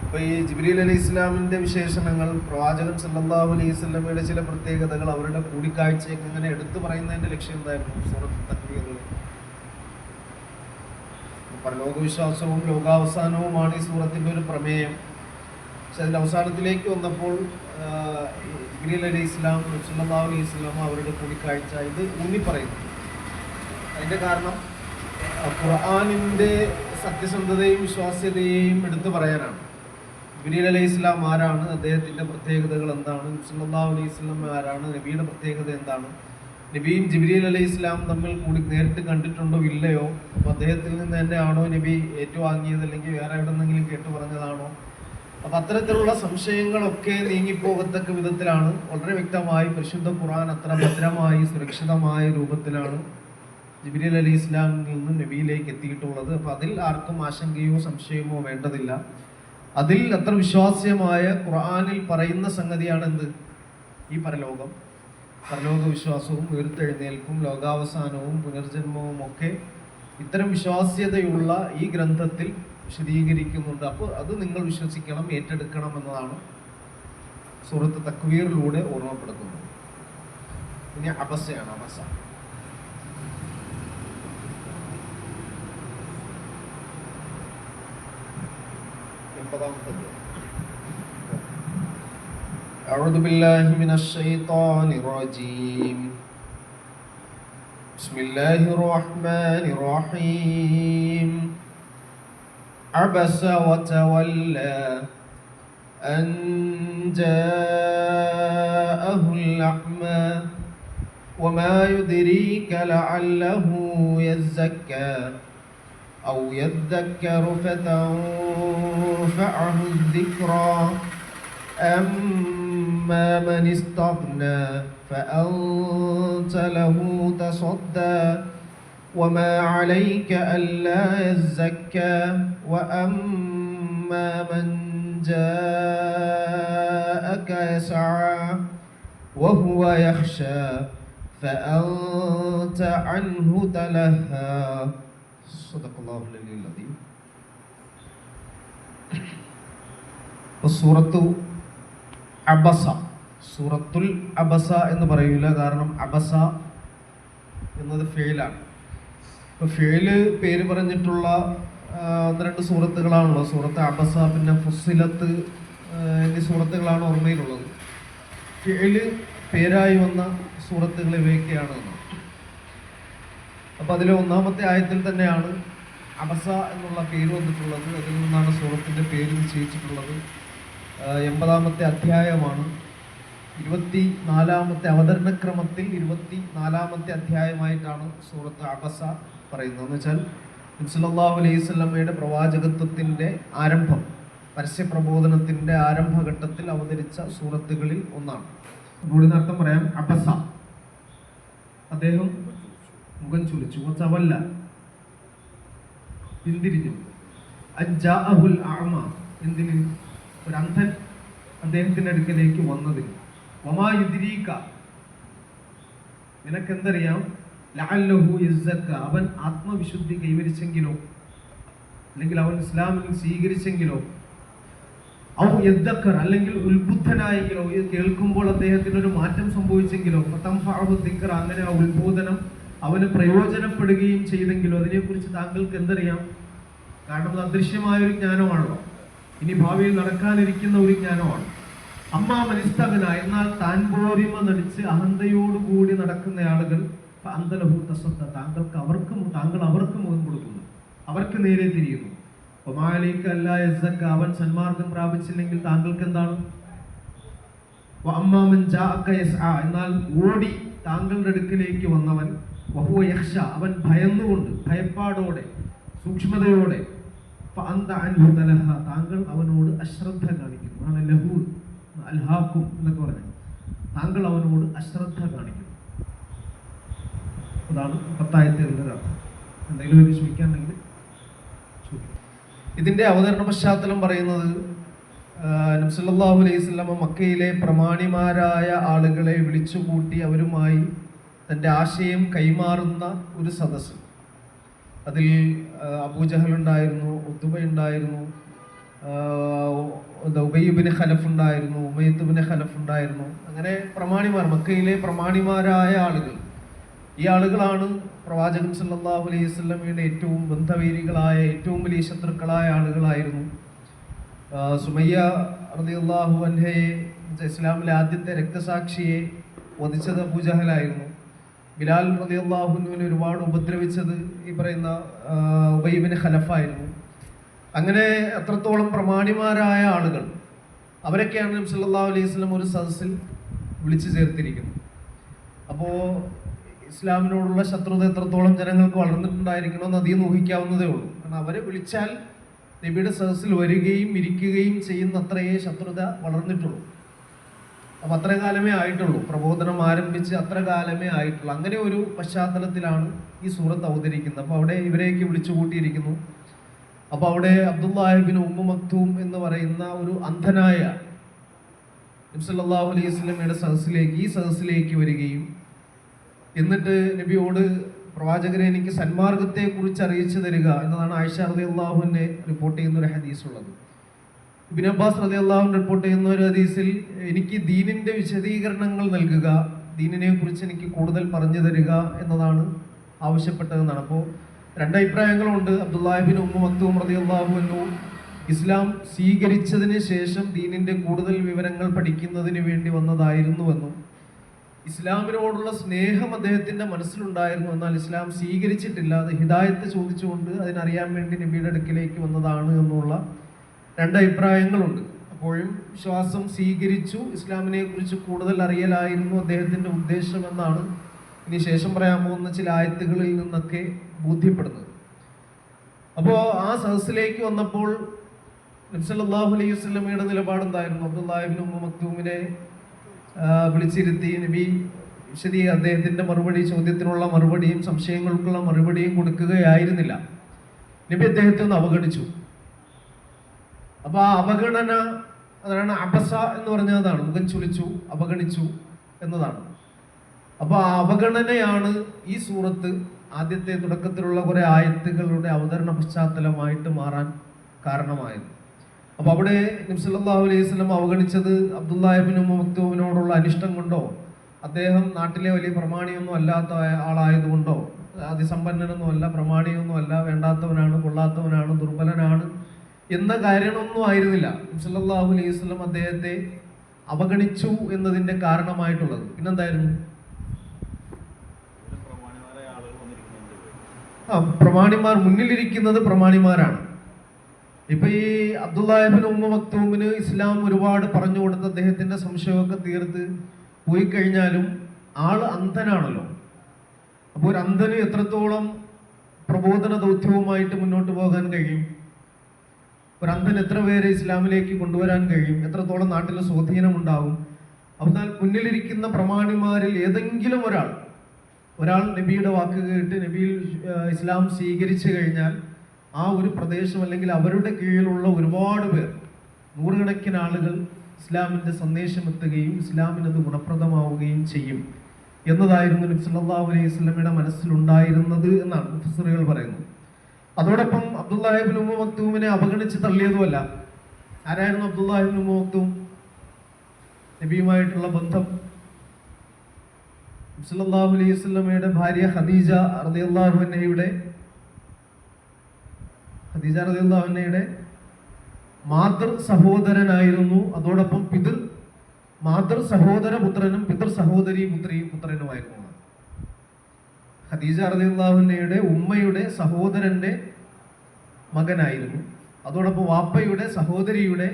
അപ്പോൾ ഈ ജിബ്രീൽ അലൈഹി ഇസ്ലാമിൻ്റെ വിശേഷണങ്ങൾ, പ്രവാചകൻ സല്ലല്ലാഹു അലൈഹി വസല്ലമയുടെ ചില പ്രത്യേകതകൾ, അവരുടെ കൂടിക്കാഴ്ചയൊക്കെ ഇങ്ങനെ എടുത്തു പറയുന്നതിൻ്റെ ലക്ഷ്യം എന്തായിരുന്നു? സൂറത്ത് തക്വീറിൽ പരലോകവിശ്വാസവും ലോകാവസാനവുമാണ് ഈ സൂറത്തിൻ്റെ ഒരു പ്രമേയം. പക്ഷെ അതിൻ്റെ അവസാനത്തിലേക്ക് വന്നപ്പോൾ ജിബ്രീൽ അലൈഹി ഇസ്ലാം സല്ലല്ലാഹു അലൈഹി വസല്ലമ അവരുടെ കൂടിക്കാഴ്ച ഇത് ഊന്നി പറയുന്നു. അതിൻ്റെ കാരണം ഖുർആനിൻ്റെ സത്യസന്ധതയും വിശ്വാസ്യതയെയും എടുത്തു പറയാനാണ്. ജിബ്രീൽ അലൈഹി ഇസ്ലാം ആരാണ്, അദ്ദേഹത്തിൻ്റെ പ്രത്യേകതകൾ എന്താണ്, സല്ലല്ലാഹു അലൈഹി വസല്ലം ആരാണ്, നബിയുടെ പ്രത്യേകത എന്താണ്, നബിയും ജിബ്രീൽ അലൈഹി ഇസ്ലാം തമ്മിൽ കൂടി നേരിട്ട് കണ്ടിട്ടുണ്ടോ ഇല്ലയോ, അപ്പോൾ അദ്ദേഹത്തിൽ നിന്ന് തന്നെയാണോ നബി ഏറ്റുവാങ്ങിയത്, അല്ലെങ്കിൽ വേറെ എവിടെന്നെങ്കിലും കേട്ടു പറഞ്ഞതാണോ? അപ്പം അത്തരത്തിലുള്ള സംശയങ്ങളൊക്കെ നീങ്ങിപ്പോകത്തക്ക വിധത്തിലാണ് വളരെ വ്യക്തമായി പരിശുദ്ധ ഖുർആൻ അത്ര ഭദ്രമായി സുരക്ഷിതമായ രൂപത്തിലാണ് ജിബ്രീൽ അലൈഹി ഇസ്ലാമിൽ നിന്ന് നബിയിലേക്ക് എത്തിയിട്ടുള്ളത്. അപ്പം അതിൽ ആർക്കും ആശങ്കയോ സംശയമോ വേണ്ടതില്ല. അതിൽ അത്ര വിശ്വാസ്യമായ ഖുർആനിൽ പറയുന്ന സംഗതിയാണ് എന്ത്? ഈ പരലോക വിശ്വാസവും ഉയർത്തെഴുന്നേൽപ്പും ലോകാവസാനവും പുനർജന്മവും ഒക്കെ ഇത്തരം വിശ്വാസ്യതയുള്ള ഈ ഗ്രന്ഥത്തിൽ വിശദീകരിക്കുന്നുണ്ട്. അപ്പോൾ അത് നിങ്ങൾ വിശ്വസിക്കണം, ഏറ്റെടുക്കണം എന്നതാണ് സൂറത്ത് തക്വീറിലൂടെ ഓർമ്മപ്പെടുത്തുന്നത്. ഇനി അബസയാണ്. അബസ أعوذ بالله من الشيطان الرجيم. بسم الله الرحمن الرحيم. عبس وتولى أن جاءه الأعمى وما يدريك لعله يزكى أو يذكر فتنفعه الذكرى أما من استغنى فأنت له تصدى وما عليك ألا يزكى وأما من جاءك يسعى وهو يخشى فأنت عنه تلهى. صدق الله العظيم. സൂറത്തു അബസ, സൂറത്തുൽ അബസ എന്ന് പറയൂല, കാരണം അബസ എന്നത് ഫെയിലാണ്. ഇപ്പോൾ ഫെയില് പേര് പറഞ്ഞിട്ടുള്ള ഒന്ന് രണ്ട് സൂറത്തുകളാണല്ലോ. സൂറത്ത് അബസ, പിന്നെ ഫുസ്സിലത്ത് എന്നീ സൂറത്തുകളാണ് ഓർമ്മയിലുള്ളത്. ഫെയില് പേരായി വന്ന സൂറത്തുകൾ ഇവയൊക്കെയാണ്. അപ്പോൾ അതിലെ ഒന്നാമത്തെ ആയത്തിൽ തന്നെയാണ് അബസ എന്നുള്ള പേര് വന്നിട്ടുള്ളത്. അതിൽ നിന്നാണ് സൂറത്തിൻ്റെ പേര് നിശ്ചയിച്ചിട്ടുള്ളത്. 80-ാമത്തെ അധ്യായമാണ്. 24-ാമത്തെ അവതരണക്രമത്തിൽ 24-ാമത്തെ അധ്യായമായിട്ടാണ് സൂറത്ത് അബസ പറയുന്നത്. എന്ന് വെച്ചാൽ നബി സല്ലല്ലാഹു അലൈഹി വസല്ലമയുടെ പ്രവാചകത്വത്തിൻ്റെ ആരംഭം, പരസ്യപ്രബോധനത്തിൻ്റെ ആരംഭഘട്ടത്തിൽ അവതരിച്ച സൂറത്തുകളിൽ ഒന്നാണ്. കൂടുതൽ അർത്ഥം പറയാം. അബസ, അദ്ദേഹം മുഖം ചുളിച്ചു. വതവല്ല, പിന്തിരിഞ്ഞു. അജ്ജാഅഹുൽ അഅമ, എന്തിന്? ഒരു അന്ധൻ അദ്ദേഹത്തിൻ്റെ അടുക്കലേക്ക് വന്നതിന്. വമാ യുദ്രീക, നിനക്കെന്തറിയാം? ലഅല്ലഹു യസ്സക്ക, അവൻ ആത്മവിശുദ്ധി കൈവരിച്ചെങ്കിലോ, അല്ലെങ്കിൽ അവൻ ഇസ്ലാമിൽ സ്വീകരിച്ചെങ്കിലോ, ഔ യദ്ദക്കർ, അല്ലെങ്കിൽ ഉത്ബുദ്ധനായെങ്കിലോ, ഇത് കേൾക്കുമ്പോൾ അദ്ദേഹത്തിനൊരു മാറ്റം സംഭവിച്ചെങ്കിലോ, ഫതൻഫഅഹു ദിക്റ, അങ്ങനെ ആ ഉത്ബോധനം അവന് പ്രയോജനപ്പെടുകയും ചെയ്തെങ്കിലോ, അതിനെക്കുറിച്ച് താങ്കൾക്ക് എന്തറിയാം? കാരണം അത് അദൃശ്യമായൊരു ജ്ഞാനമാണല്ലോ, ഇനി ഭാവിയിൽ നടക്കാനിരിക്കുന്ന ഒരു ജ്ഞാനമാണ്. അമ്മാ മനിസ്തകന, എന്നാൽ താൻ പോരിമ നടിച്ച് അഹന്തയോടുകൂടി നടക്കുന്ന ആളുകൾ, അന്തലഹു തസദ്ദ, താങ്കൾ അവർക്ക് മുഖം കൊടുക്കുന്നു, അവർക്ക് നേരെ തിരിയുന്നു. ഒമാലിക്ക് അല്ലാ യസ്സക്ക, അവൻ സന്മാർഗം പ്രാപിച്ചില്ലെങ്കിൽ താങ്കൾക്ക് എന്താണ്? വഅമ്മാമൻ ജാഅക യസ്ആ, എന്നാൽ ഓടി താങ്കളുടെ അടുക്കിലേക്ക് വന്നവൻ, വഹുവ യഖ്ശ, അവൻ ഭയന്നുകൊണ്ട്, ഭയപ്പാടോടെ, സൂക്ഷ്മതയോടെ, ഫഅന്ത അൻഹു തലഹ, താങ്കൾ അവനോട് അശ്രദ്ധ കാണിക്കുന്നു. ആണ് ലഹു അൽഹാക്കും എന്നൊക്കെ പറഞ്ഞു. താങ്കൾ അവനോട് അശ്രദ്ധ കാണിക്കുന്നു. അതാണ് 10-ാമത്തെ അർത്ഥം. എന്തെങ്കിലും ഒരു ചോദിക്കാണെങ്കിൽ ഇതിൻ്റെ അവതരണ പശ്ചാത്തലം പറയുന്നത്, നബി സല്ലല്ലാഹു അലൈഹി വസല്ലം മക്കയിലെ പ്രമാണിമാരായ ആളുകളെ വിളിച്ചുകൂട്ടി അവരുമായി തൻ്റെ ആശയം കൈമാറുന്ന ഒരു സദസ്സ്. അതിൽ അബൂജഹൽ ഉണ്ടായിരുന്നു, ഉത്ബ ഉണ്ടായിരുന്നു, ഉബയ്യ് ബിൻ ഖലഫ് ഉണ്ടായിരുന്നു, ഉമയ്യത്ത് ബിൻ ഖലഫ് ഉണ്ടായിരുന്നു. അങ്ങനെ പ്രമാണിമാർ, മക്കയിലെ പ്രമാണിമാരായ ആളുകൾ. ഈ ആളുകളാണ് പ്രവാചകൻ സല്ലല്ലാഹു അലൈഹി വസല്ലമയുടെ ഏറ്റവും ബന്ധവീരികളായ, ഏറ്റവും വലിയ ശത്രുക്കളായ ആളുകളായിരുന്നു. സുമയ്യ റളിയല്ലാഹു അൻഹയെ, ഇസ്ലാമിലെ ആദ്യത്തെ രക്തസാക്ഷിയെ വധിച്ചത് അബൂജഹലായിരുന്നു. ബിലാൽ റളിയല്ലാഹു അൻഹുവിനെ ഒരുപാട് ഉപദ്രവിച്ചത് ഈ പറയുന്ന ഉബയ്യ് ബിൻ ഖലഫായിരുന്നു. അങ്ങനെ എത്രത്തോളം പ്രമാണിമാരായ ആളുകൾ, അവരൊക്കെയാണ് നബി സല്ലല്ലാഹു അലൈഹി വസല്ലം ഒരു സദസ്സിൽ വിളിച്ചു ചേർത്തിരിക്കുന്നത്. അപ്പോൾ ഇസ്ലാമിനോടുള്ള ശത്രുത എത്രത്തോളം ജനങ്ങൾക്ക് വളർന്നിട്ടുണ്ടായിരിക്കണമെന്ന് അധികം ഊഹിക്കാവുന്നതേ ഉള്ളൂ. കാരണം അവരെ വിളിച്ചാൽ നബിയുടെ സദസ്സിൽ വരികയും ഇരിക്കുകയും ചെയ്യുന്ന അത്രയേ ശത്രുത വളർന്നിട്ടുള്ളൂ. അപ്പം അത്ര കാലമേ ആയിട്ടുള്ളൂ, പ്രബോധനം ആരംഭിച്ച് അത്ര കാലമേ ആയിട്ടുള്ളൂ. അങ്ങനെ ഒരു പശ്ചാത്തലത്തിലാണ് ഈ സൂറത്ത് അവതരിക്കുന്നത്. അപ്പോൾ അവിടെ ഇവരെയൊക്കെ വിളിച്ചു കൂട്ടിയിരിക്കുന്നു. അപ്പോൾ അവിടെ അബ്ദുല്ലാഹി ഇബ്നു ഉമ്മു മക്തൂം എന്ന് പറയുന്ന ഒരു അന്ധനായ നബി സല്ലല്ലാഹു അലൈഹി വസല്ലമയുടെ സദസ്സിലേക്ക്, ഈ സദസ്സിലേക്ക് വരികയും എന്നിട്ട് നബിയോട്, പ്രവാചകരെ എനിക്ക് സന്മാർഗത്തെ കുറിച്ച് അറിയിച്ചു തരിക എന്നതാണ് ആയിഷ റളിയല്ലാഹു അൻഹ റിപ്പോർട്ട് ചെയ്യുന്ന ഒരു ഹദീസ് ഉള്ളത്. ഇബ്നു അബ്ബാസ് റളിയല്ലാഹു അൻഹു റിപ്പോർട്ട് ചെയ്യുന്ന ഒരു ഹദീസിൽ എനിക്ക് ദീനിന്റെ വിശദീകരണങ്ങൾ നൽകുക, ദീനിനെ കുറിച്ച് എനിക്ക് കൂടുതൽ പറഞ്ഞു തരിക എന്നതാണ് ആവശ്യപ്പെട്ടതെന്നാണ്. അപ്പോൾ രണ്ട് അഭിപ്രായങ്ങളുണ്ട്. അബ്ദുല്ലാഹി ഇബ്നു ഉമ്മു മക്തൂം റളിയല്ലാഹു അൻഹു ഇസ്ലാം സ്വീകരിച്ചതിന് ശേഷം ദീനിന്റെ കൂടുതൽ വിവരങ്ങൾ പഠിക്കുന്നതിന് വേണ്ടി വന്നതായിരുന്നുവെന്നും ഇസ്ലാമിനോടുള്ള സ്നേഹം അദ്ദേഹത്തിന്റെ മനസ്സിലുണ്ടായിരുന്നു, എന്നാൽ ഇസ്ലാം സ്വീകരിച്ചിട്ടില്ല, അത് ഹിദായത്ത് ചോദിച്ചുകൊണ്ട് അതിനറിയാൻ വേണ്ടി നബിയുടെ അടുക്കിലേക്ക് വന്നതാണ് എന്നുള്ള രണ്ട് അഭിപ്രായങ്ങളുണ്ട്. അപ്പോഴും വിശ്വാസം സ്വീകരിച്ചു, ഇസ്ലാമിനെ കുറിച്ച് കൂടുതൽ അറിയലായിരുന്നു അദ്ദേഹത്തിന്റെ ഉദ്ദേശം എന്നാണ് ഇനി ശേഷം പറയാൻ പോകുന്ന ചില ആയത്തുകളിൽ നിന്നൊക്കെ ബോധ്യപ്പെടുന്നത്. അപ്പോൾ ആ സദസ്സിലേക്ക് വന്നപ്പോൾ നബി സല്ലല്ലാഹു അലൈഹി വസല്ലമയുടെ നിലപാടെന്തായിരുന്നു? അബ്ദുല്ലാഹി ഇബ്നു ഉമ്മു മക്തൂമിനെ വിളിച്ചിരുത്തി നബി അദ്ദേഹത്തിന്റെ മറുപടി, ചോദ്യത്തിനുള്ള മറുപടിയും സംശയങ്ങൾക്കുള്ള മറുപടിയും കൊടുക്കുകയായിരുന്നില്ല. നബി അദ്ദേഹത്തെ ഒന്ന് അവഗണിച്ചു. അപ്പൊ ആ അവഗണന, അതാണ് അബസ എന്ന് പറഞ്ഞതാണ്, മുഖം ചുളിച്ചു, അവഗണിച്ചു എന്നതാണ്. അപ്പൊ ആ അവഗണനയാണ് ഈ സൂറത്ത് ആദ്യത്തെ തുടക്കത്തിലുള്ള കുറെ ആയത്തുകളുടെ അവതരണ പശ്ചാത്തലമായിട്ട് മാറാൻ കാരണമായത്. അപ്പൊ അവിടെ നബി സല്ലല്ലാഹു അലൈഹി വസല്ലം അവഗണിച്ചത് അബ്ദുല്ലാഹി ഇബ്നു ഉമ്മു മക്തൂമിനോടുള്ള അനിഷ്ടം കൊണ്ടോ, അദ്ദേഹം നാട്ടിലെ വലിയ പ്രമാണിയൊന്നും അല്ലാത്ത ആളായതുകൊണ്ടോ, അതിസമ്പന്നനൊന്നും അല്ല, പ്രമാണിയൊന്നും അല്ല, വേണ്ടാത്തവനാണ്, കൊള്ളാത്തവനാണ്, ദുർബലനാണ് എന്ന കാര്യമൊന്നും ആയിരുന്നില്ല നബി സല്ലല്ലാഹു അലൈഹി വസല്ലം അദ്ദേഹത്തെ അവഗണിച്ചു എന്നതിന്റെ കാരണമായിട്ടുള്ളത്. പിന്നെന്തായിരുന്നു? പ്രമാണിമാർ, മുന്നിലിരിക്കുന്നത് പ്രമാണിമാരാണ്. ഇപ്പൊ ഈ അബ്ദുല്ലാഹി ഇബ്നു ഉമ്മു മക്തൂമിന് ഇസ്ലാം ഒരുപാട് പറഞ്ഞു കൊടുത്ത് അദ്ദേഹത്തിന്റെ സംശയമൊക്കെ തീർത്ത് പോയി കഴിഞ്ഞാലും ആള് അന്ധനാണല്ലോ. അപ്പോൾ ഒരു അന്ധന് എത്രത്തോളം പ്രബോധന ദൗത്യവുമായിട്ട് മുന്നോട്ട് പോകാൻ കഴിയും? ഒരു അന്ധൻ എത്ര പേരെ ഇസ്ലാമിലേക്ക് കൊണ്ടുവരാൻ കഴിയും? എത്രത്തോളം നാട്ടിൽ സ്വാധീനമുണ്ടാവും? എന്നാൽ മുന്നിലിരിക്കുന്ന പ്രമാണിമാരിൽ ഏതെങ്കിലും ഒരാൾ നബിയുടെ വാക്ക് കേട്ട് നബിയിൽ ഇസ്ലാം സ്വീകരിച്ചു കഴിഞ്ഞാൽ ആ ഒരു പ്രദേശം അല്ലെങ്കിൽ അവരുടെ കീഴിലുള്ള ഒരുപാട് പേർ, നൂറുകണക്കിന് ആളുകൾ ഇസ്ലാമിന്റെ സന്ദേശം എത്തുകയും ഇസ്ലാമിനത് ഗുണപ്രദമാവുകയും ചെയ്യും എന്നതായിരുന്നു നബി സല്ലല്ലാഹു അലൈഹി വസല്ലമയുടെ മനസ്സിലുണ്ടായിരുന്നത് എന്നാണ് മുഫസ്സിറുകൾ പറയുന്നത്. അതോടൊപ്പം അബ്ദുല്ലാഹി ഇബ്നു ഉമ്മു മക്തൂമിനെ അവഗണിച്ച് തള്ളിയതുമല്ല. ആരായിരുന്നു അബ്ദുല്ലാഹി ഇബ്നു ഉമ്മു മക്തൂം? നബിയുമായിട്ടുള്ള ബന്ധം, നബി സല്ലല്ലാഹു അലൈഹി വസല്ലമയുടെ ഭാര്യ ഖദീജ റളിയല്ലാഹു അൻഹയുടെ മാതൃ സഹോദരനായിരുന്നു. അതോടൊപ്പം മാതൃ സഹോദര പുത്രനും പിതൃ സഹോദരി പുത്രനുമായിരുന്നു. ഖദീജ റളിയല്ലാഹു അൻഹയുടെ ഉമ്മയുടെ സഹോദരന്റെ മകനായിരുന്നു. അതോടൊപ്പം വാപ്പയുടെ സഹോദരിയുടെ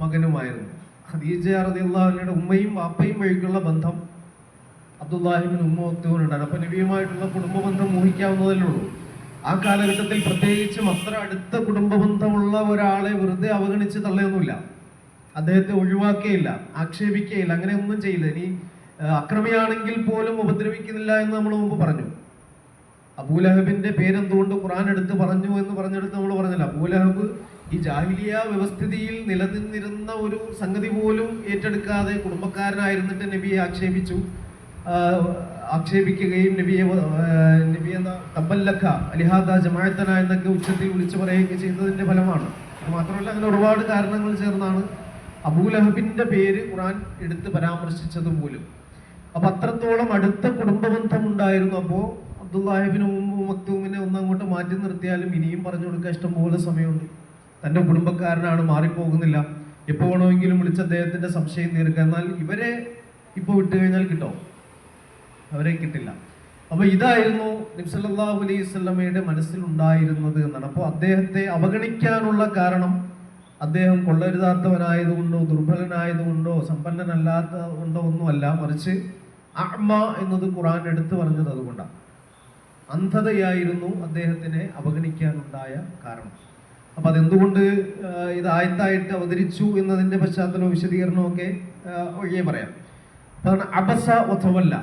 മകനുമായിരുന്നു. ഖദീജ റളിയല്ലാഹു അൻഹയുടെ ഉമ്മയും വാപ്പയും വഴിക്കുള്ള ബന്ധം അബ്ദുല്ലാഹി ഇബ്നു ഉമ്മു മക്തൂമിനുണ്ടാണ്. അപ്പൊ നബിയുമായിട്ടുള്ള കുടുംബ ബന്ധം ഊഹിക്കാവുന്നതല്ലേ ഉള്ളൂ. ആ കാലഘട്ടത്തിൽ പ്രത്യേകിച്ചും അത്ര അടുത്ത കുടുംബ ബന്ധമുള്ള ഒരാളെ വെറുതെ അവഗണിച്ച് തള്ളിയൊന്നുമില്ല. അദ്ദേഹത്തെ ഒഴിവാക്കുകയില്ല, ആക്ഷേപിക്കുകയില്ല, അങ്ങനെ ഒന്നും ചെയ്യില്ല. ഇനി അക്രമിയാണെങ്കിൽ പോലും ഉപദ്രവിക്കുന്നില്ല എന്ന് നമ്മൾ മുമ്പ് പറഞ്ഞു. അബൂലഹബിന്റെ പേരെന്തുകൊണ്ട് ഖുർആൻ എടുത്ത് പറഞ്ഞു എന്ന് പറഞ്ഞെടുത്ത് നമ്മൾ പറഞ്ഞില്ല. അബൂലഹബ് ഈ ജാഹിലിയ വ്യവസ്ഥിതിയിൽ നിലനിന്നിരുന്ന ഒരു സംഗതി പോലും ഏറ്റെടുക്കാതെ കുടുംബക്കാരനായിരുന്നിട്ട് നബിയെ ആക്ഷേപിക്കുകയും നബിയെ തബ്ബല്ലക അലിഹാദ ജമാഅത്തന എന്നൊക്കെ ഉച്ചത്തിൽ വിളിച്ചു പറയുകയൊക്കെ ചെയ്തതിന്റെ ഫലമാണ്. മാത്രമല്ല അങ്ങനെ ഒരുപാട് കാരണങ്ങൾ ചേർന്നാണ് അബൂലഹബിന്റെ പേര് ഖുർആൻ എടുത്ത് പരാമർശിച്ചത് പോലും. അപ്പൊ അത്രത്തോളം അടുത്ത കുടുംബബന്ധം ഉണ്ടായിരുന്നു. അപ്പോൾ അബ്ദുല്ലാഹിബിന് മക്തൂമിനെ ഒന്നങ്ങോട്ട് മാറ്റി നിർത്തിയാലും ഇനിയും പറഞ്ഞു കൊടുക്കാൻ ഇഷ്ടംപോലെ സമയമുണ്ട്. തൻ്റെ കുടുംബക്കാരനാണ്, മാറിപ്പോകുന്നില്ല, എപ്പോൾ വേണമെങ്കിലും വിളിച്ച് അദ്ദേഹത്തിന്റെ സംശയം തീർക്കുക. എന്നാൽ ഇവരെ ഇപ്പോൾ വിട്ടു കഴിഞ്ഞാൽ കിട്ടോ? അവരെ കിട്ടില്ല. അപ്പൊ ഇതായിരുന്നു നബി സല്ലല്ലാഹു അലൈഹി വസല്ലമയുടെ മനസ്സിലുണ്ടായിരുന്നത് എന്നാണ്. അപ്പോൾ അദ്ദേഹത്തെ അവഗണിക്കാനുള്ള കാരണം അദ്ദേഹം കൊള്ളരുതാത്തവനായതുകൊണ്ടോ ദുർബലനായതുകൊണ്ടോ സമ്പന്നനല്ലാത്തതുകൊണ്ടോ ഒന്നുമല്ല, മറിച്ച് അഅ്മ എന്നത് ഖുർആൻ എടുത്തു പറഞ്ഞത് അതുകൊണ്ടാണ്. അന്ധതയായിരുന്നു അദ്ദേഹത്തിനെ അവഗണിക്കാനുണ്ടായ കാരണം. അപ്പൊ അതെന്തുകൊണ്ട് ഇത് ആയത്തായിട്ട് അവതരിച്ചു എന്നതിന്റെ പശ്ചാത്തലവും വിശദീകരണവും ഒക്കെ ഒഴികെ പറയാം. അതാണ് അബസ വതവല്ല.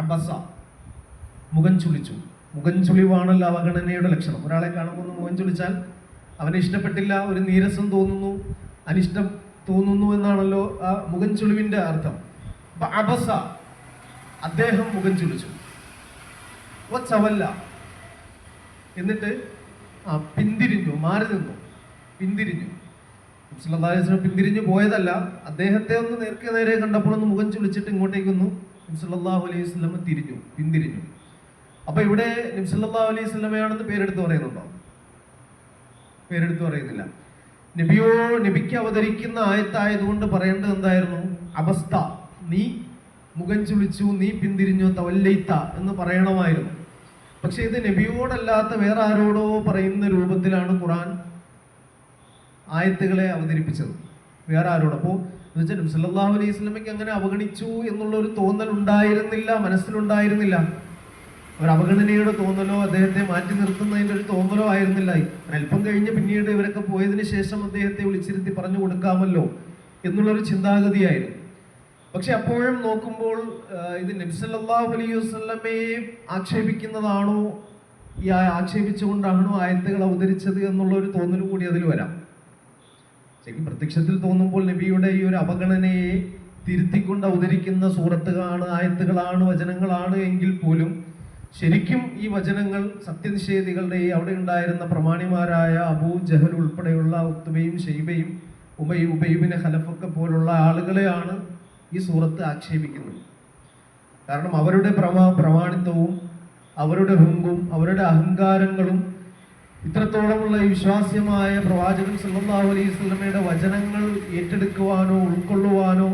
അബസ, മുഖം ചുളിച്ചു. മുഖം ചുളിവാണല്ലോ അവഗണനയുടെ ലക്ഷണം. ഒരാളെ കാണുമ്പോൾ മുഖം ചുളിച്ചാൽ അവനെ ഇഷ്ടപ്പെട്ടില്ല, ഒരു നീരസം തോന്നുന്നു, അനിഷ്ടം തോന്നുന്നു എന്നാണല്ലോ ആ മുഖം ചുളിവിന്റെ അർത്ഥം. അപ്പൊ അബസ, അദ്ദേഹം മുഖം ചുളിച്ചു. വതവല്ല, എന്നിട്ട് പിന്തിരിഞ്ഞു, മാറി നിന്നു, പിന്തിരിഞ്ഞു. സല്ലല്ലാഹു അലൈഹി വസല്ലം പിന്തിരിഞ്ഞു പോയതല്ല, അദ്ദേഹത്തെ ഒന്ന് നേർക്ക് നേരെ കണ്ടപ്പോൾ ഒന്ന് മുഖം ചുളിച്ചിട്ട് ഇങ്ങോട്ടേക്കൊന്നു സല്ലല്ലാഹു അലൈഹി വസല്ലം പിന്തിരിഞ്ഞു. അപ്പൊ ഇവിടെ നബി സല്ലല്ലാഹു അലൈഹി വസല്ലമയാണെന്ന് പേരെടുത്ത് പറയുന്നുണ്ടോ? പേരെടുത്ത് പറയുന്നില്ല. നബിക്ക് അവതരിക്കുന്ന ആയത്തായതുകൊണ്ട് പറയേണ്ടത് എന്തായിരുന്നു? അവസ്ഥ, നീ മുഖം ചുളിച്ചു, നീ പിന്തിരിഞ്ഞു, തവല്ലൈത്ത എന്ന് പറയണമായിരുന്നു. പക്ഷെ ഇത് നബിയോടല്ലാത്ത വേറെ ആരോടോ പറയുന്ന രൂപത്തിലാണ് ഖുർആൻ ആയത്തുകളെ അവതരിപ്പിച്ചത്. വേറെ ആരോട്? അപ്പോൾ എന്ന് വെച്ചാൽ നബി സല്ലല്ലാഹു അലൈഹി വസല്ലമയ്ക്ക് അങ്ങനെ അവഗണിച്ചു എന്നുള്ള ഒരു തോന്നൽ ഉണ്ടായിരുന്നില്ല, മനസ്സിലുണ്ടായിരുന്നില്ല. ഒരു അവഗണനയുടെ തോന്നലോ അദ്ദേഹത്തെ മാറ്റി നിർത്തുന്നതിൻ്റെ ഒരു തോന്നലോ ആയിരുന്നില്ല. അല്പം കഴിഞ്ഞ് പിന്നീട് ഇവരൊക്കെ പോയതിനു ശേഷം അദ്ദേഹത്തെ വിളിച്ചിരുത്തി പറഞ്ഞു കൊടുക്കാമല്ലോ എന്നുള്ളൊരു ചിന്താഗതിയായിരുന്നു. പക്ഷെ അപ്പോഴും നോക്കുമ്പോൾ ഇത് നബി സല്ലല്ലാഹു അലൈഹി വസല്ലമയെ ആക്ഷേപിക്കുന്നതാണോ, ഈ ആക്ഷേപിച്ചുകൊണ്ടാണോ ആയത്തുകൾ അവതരിച്ചത് എന്നുള്ള ഒരു തോന്നൽ കൂടി അതിൽ വരാം. ശരിക്കും പ്രത്യക്ഷത്തിൽ തോന്നുമ്പോൾ നബിയുടെ ഈ ഒരു അവഗണനയെ തിരുത്തിക്കൊണ്ട് അവതരിക്കുന്ന സൂറത്തുകളാണ്, ആയത്തുകളാണ്, വചനങ്ങളാണ് എങ്കിൽ പോലും ശരിക്കും ഈ വചനങ്ങൾ സത്യനിഷേധികളുടെ അവിടെ ഉണ്ടായിരുന്ന പ്രമാണിമാരായ അബൂ ജഹൽ ഉൾപ്പെടെയുള്ള ഉത്ബയും ഷൈബയും ഉബൈബിനെ ഖലഫൊക്കെ പോലുള്ള ആളുകളെയാണ് ഈ സൂറത്ത് ആക്ഷേപിക്കുന്നത്. കാരണം അവരുടെ പ്രമാണിത്വവും അവരുടെ ഹുങ്കും അവരുടെ അഹങ്കാരങ്ങളും ഇത്രത്തോളമുള്ള ഈ വിശ്വാസ്യമായ പ്രവാചകൻ സല്ലല്ലാഹു അലൈഹി വസല്ലമയുടെ വചനങ്ങൾ ഏറ്റെടുക്കുവാനോ ഉൾക്കൊള്ളുവാനോ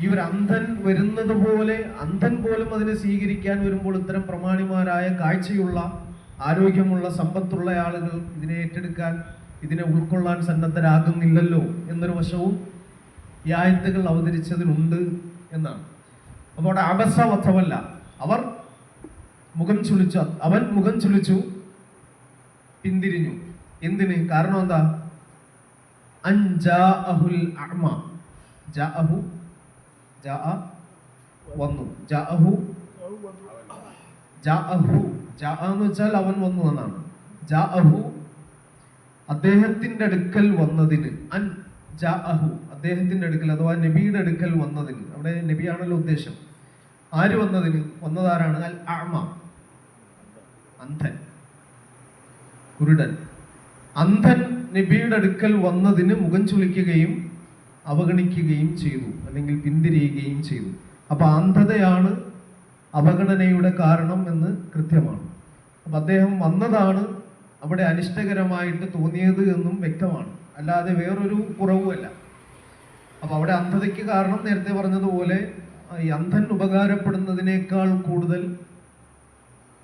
ഇവർ അന്ധൻ വരുന്നത് പോലെ, അന്ധൻ പോലും അതിനെ സ്വീകരിക്കാൻ വരുമ്പോൾ ഇത്തരം പ്രമാണിമാരായ കാഴ്ചയുള്ള, ആരോഗ്യമുള്ള, സമ്പത്തുള്ള ആളുകൾ ഇതിനെ ഏറ്റെടുക്കാൻ, ഇതിനെ ഉൾക്കൊള്ളാൻ സന്നദ്ധരാകുന്നില്ലല്ലോ എന്നൊരു വശവും ഈ ആയത്തുകൾ അവതരിച്ചതിനുണ്ട് എന്നാണ്. അപ്പോൾ അവിടെ അബസ വതവല്ല, അവർ മുഖം ചുളിച്ചു, അവൻ മുഖം ചുളിച്ചു, പിന്തിരിഞ്ഞു. എന്തിന്? കാരണം എന്താ? അൻജാഅഹുൽ അഅ്മ, ജാഅഹു, ജാഅ വന്നു, ജാഅഹു, ജാഅഹു, ജാഅ എന്ന് വെച്ചാൽ അവൻ വന്നു എന്നാണ്. ജാഅഹു, അദ്ദേഹത്തിന്റെ അടുക്കൽ വന്നതിന്, അൻ ജാഅഹു, അദ്ദേഹത്തിന്റെ അടുക്കൽ അഥവാ നബിയുടെ അടുക്കൽ വന്നതിന്. അവിടെ നബിയാണല്ലോ ഉദ്ദേശം. ആര് വന്നതിന്? വന്നതാരാണ്? അൽ അഅ്മ, അന്ധൻ, കുരുടൻ. അന്ധൻ നബിയുടെ അടുക്കൽ വന്നതിന് മുഖം ചുളിക്കുകയും അവഗണിക്കുകയും ചെയ്തു, അല്ലെങ്കിൽ പിന്തിരിയുകയും ചെയ്തു. അപ്പൊ അന്ധതയാണ് അവഗണനയുടെ കാരണം എന്ന് കൃത്യമാണ്. അപ്പൊ അദ്ദേഹം വന്നതാണ് അവിടെ അനിഷ്ടകരമായിട്ട് തോന്നിയത് എന്നും വ്യക്തമാണ്, അല്ലാതെ വേറൊരു കുറവുമല്ല. അപ്പൊ അവിടെ അന്ധതയ്ക്ക് കാരണം നേരത്തെ പറഞ്ഞതുപോലെ ഈ അന്ധൻ ഉപകാരപ്പെടുന്നതിനേക്കാൾ കൂടുതൽ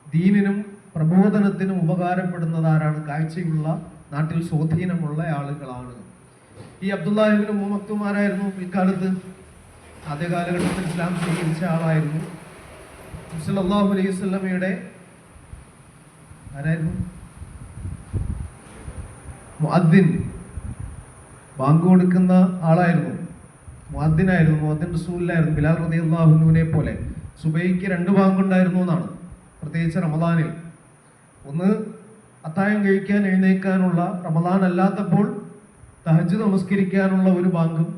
ദീനിനും പ്രബോധനത്തിനും ഉപകാരപ്പെടുന്നതാരാണ്? കാഴ്ചയുള്ള, നാട്ടിൽ സ്വാധീനമുള്ള ആളുകളാണ്. ഈ അബ്ദുല്ലാഹിബ്നു ഉമ്മു മക്തൂം ആരായിരുന്നു? ഇക്കാലത്ത് ആദ്യ കാലഘട്ടത്തിൽ ഇസ്ലാം സ്വീകരിച്ച ആളായിരുന്നു. സല്ലല്ലാഹു അലൈഹി വസല്ലമയുടെ ആരായിരുന്നു? മുഅദ്ദിൻ, ബാങ്ക് കൊടുക്കുന്ന ആളായിരുന്നു, മുഅദ്ദിനായിരുന്നു, മുഅദ്ദിൻ റസൂലുള്ളാഹിയായിരുന്നു. ബിലാൽ റളിയല്ലാഹു അൻഹുവിനെ പോലെ. സുബൈക്ക് 2 ബാങ്ക് ഉണ്ടായിരുന്നു എന്നാണ്, പ്രത്യേകിച്ച് റമദാനിൽ. ഒന്ന് അത്താഴം കഴിക്കാൻ എഴുന്നേൽക്കാനുള്ള, റമദാൻ അല്ലാത്തപ്പോൾ തഹജ്ജുദ് നമസ്കരിക്കാനുള്ള ഒരു ബാങ്കും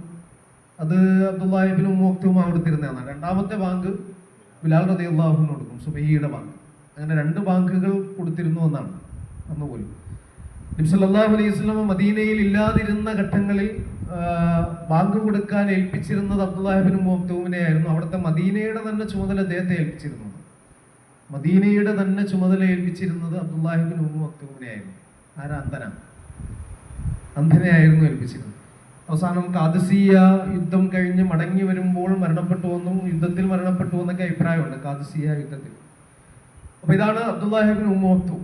അത് അബ്ദുല്ലാഹിബ്നു ഉമ്മു മക്തൂം കൊടുത്തിരുന്നതാണ്. രണ്ടാമത്തെ ബാങ്ക് ബിലാൽ റളിയല്ലാഹു അൻഹു കൊടുക്കും, സുബഹിയുടെ ബാങ്ക്. അങ്ങനെ 2 ബാങ്കുകൾ കൊടുത്തിരുന്നു എന്നാണ് അന്ന് പോലും. നബി സല്ലല്ലാഹു അലൈഹി വസല്ലം മദീനയിൽ ഇല്ലാതിരുന്ന ഘട്ടങ്ങളിൽ ബാങ്ക് കൊടുക്കാൻ ഏൽപ്പിച്ചിരുന്നത് അബ്ദുല്ലാഹി ഇബ്നു മക്തൂമിനെ ആയിരുന്നു. അവിടുത്തെ മദീനയുടെ തന്നെ ചുമതല അദ്ദേഹത്തെ ഏൽപ്പിച്ചിരുന്നത്. മദീനയുടെ തന്നെ ചുമതല ഏൽപ്പിച്ചിരുന്നത് അബ്ദുല്ലാഹി ഇബ്നു മക്തൂമിനെ ആയിരുന്നു. ആരാ? അന്ധനെയായിരുന്നു ഏൽപ്പിച്ചിരുന്നത്. അവസാനം ഖാദിസിയ യുദ്ധം കഴിഞ്ഞ് മടങ്ങി വരുമ്പോൾ മരണപ്പെട്ടു എന്നും യുദ്ധത്തിൽ മരണപ്പെട്ടു എന്നൊക്കെ അഭിപ്രായമുണ്ട് ഖാദിസിയ യുദ്ധത്തിൽ. അപ്പൊ ഇതാണ് അബ്ദുല്ലാഹി ഇബ്നു മക്തൂം.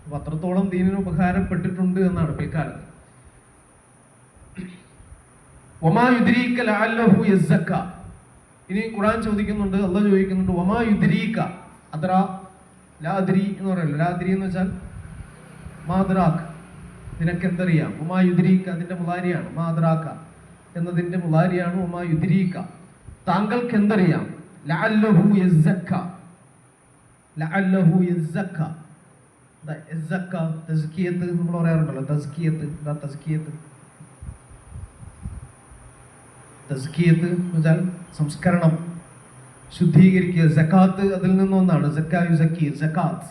അപ്പൊ അത്രത്തോളം ദീനിന് ഉപകാരപ്പെട്ടിട്ടുണ്ട് എന്നാണ് പിൽക്കാലത്ത്. വമാ യുദ്രീക ലഅല്ലഹു യസ്സക്ക. ഇനി ഖുർആൻ ചോദിക്കുന്നുണ്ട്, അല്ലാഹു ചോദിക്കുന്നുണ്ട്, വമാ യുദ്രീക അദ്റ ലാദ്രി എന്ന് പറയല്ലോ. ലാദ്രി എന്ന് വെച്ചാൽ മാദ്രാക്ക്, നിനക്ക് എന്തറിയാം. വമാ യുദ്രീക അതിന്റെ മുളാരിയാണ്. മാദ്രാക്ക എന്നതിന്റെ മുളാരിയാണ് വമാ യുദ്രീക, താങ്കൾക്ക് എന്തറിയാം. ലഅല്ലഹു യസ്സക്ക, ലഅല്ലഹു യസ്സക്ക. തസ്കിയത്ത് നമ്മൾ പറയാറുണ്ടല്ലോ. തസ്കിയത്ത് തസ്കിയത്ത് എന്ന് വെച്ചാൽ സംസ്കരണം, ശുദ്ധീകരിക്കുക. സക്കാത്ത് അതിൽ നിന്നൊന്നാണ്. സക്കാത്ത്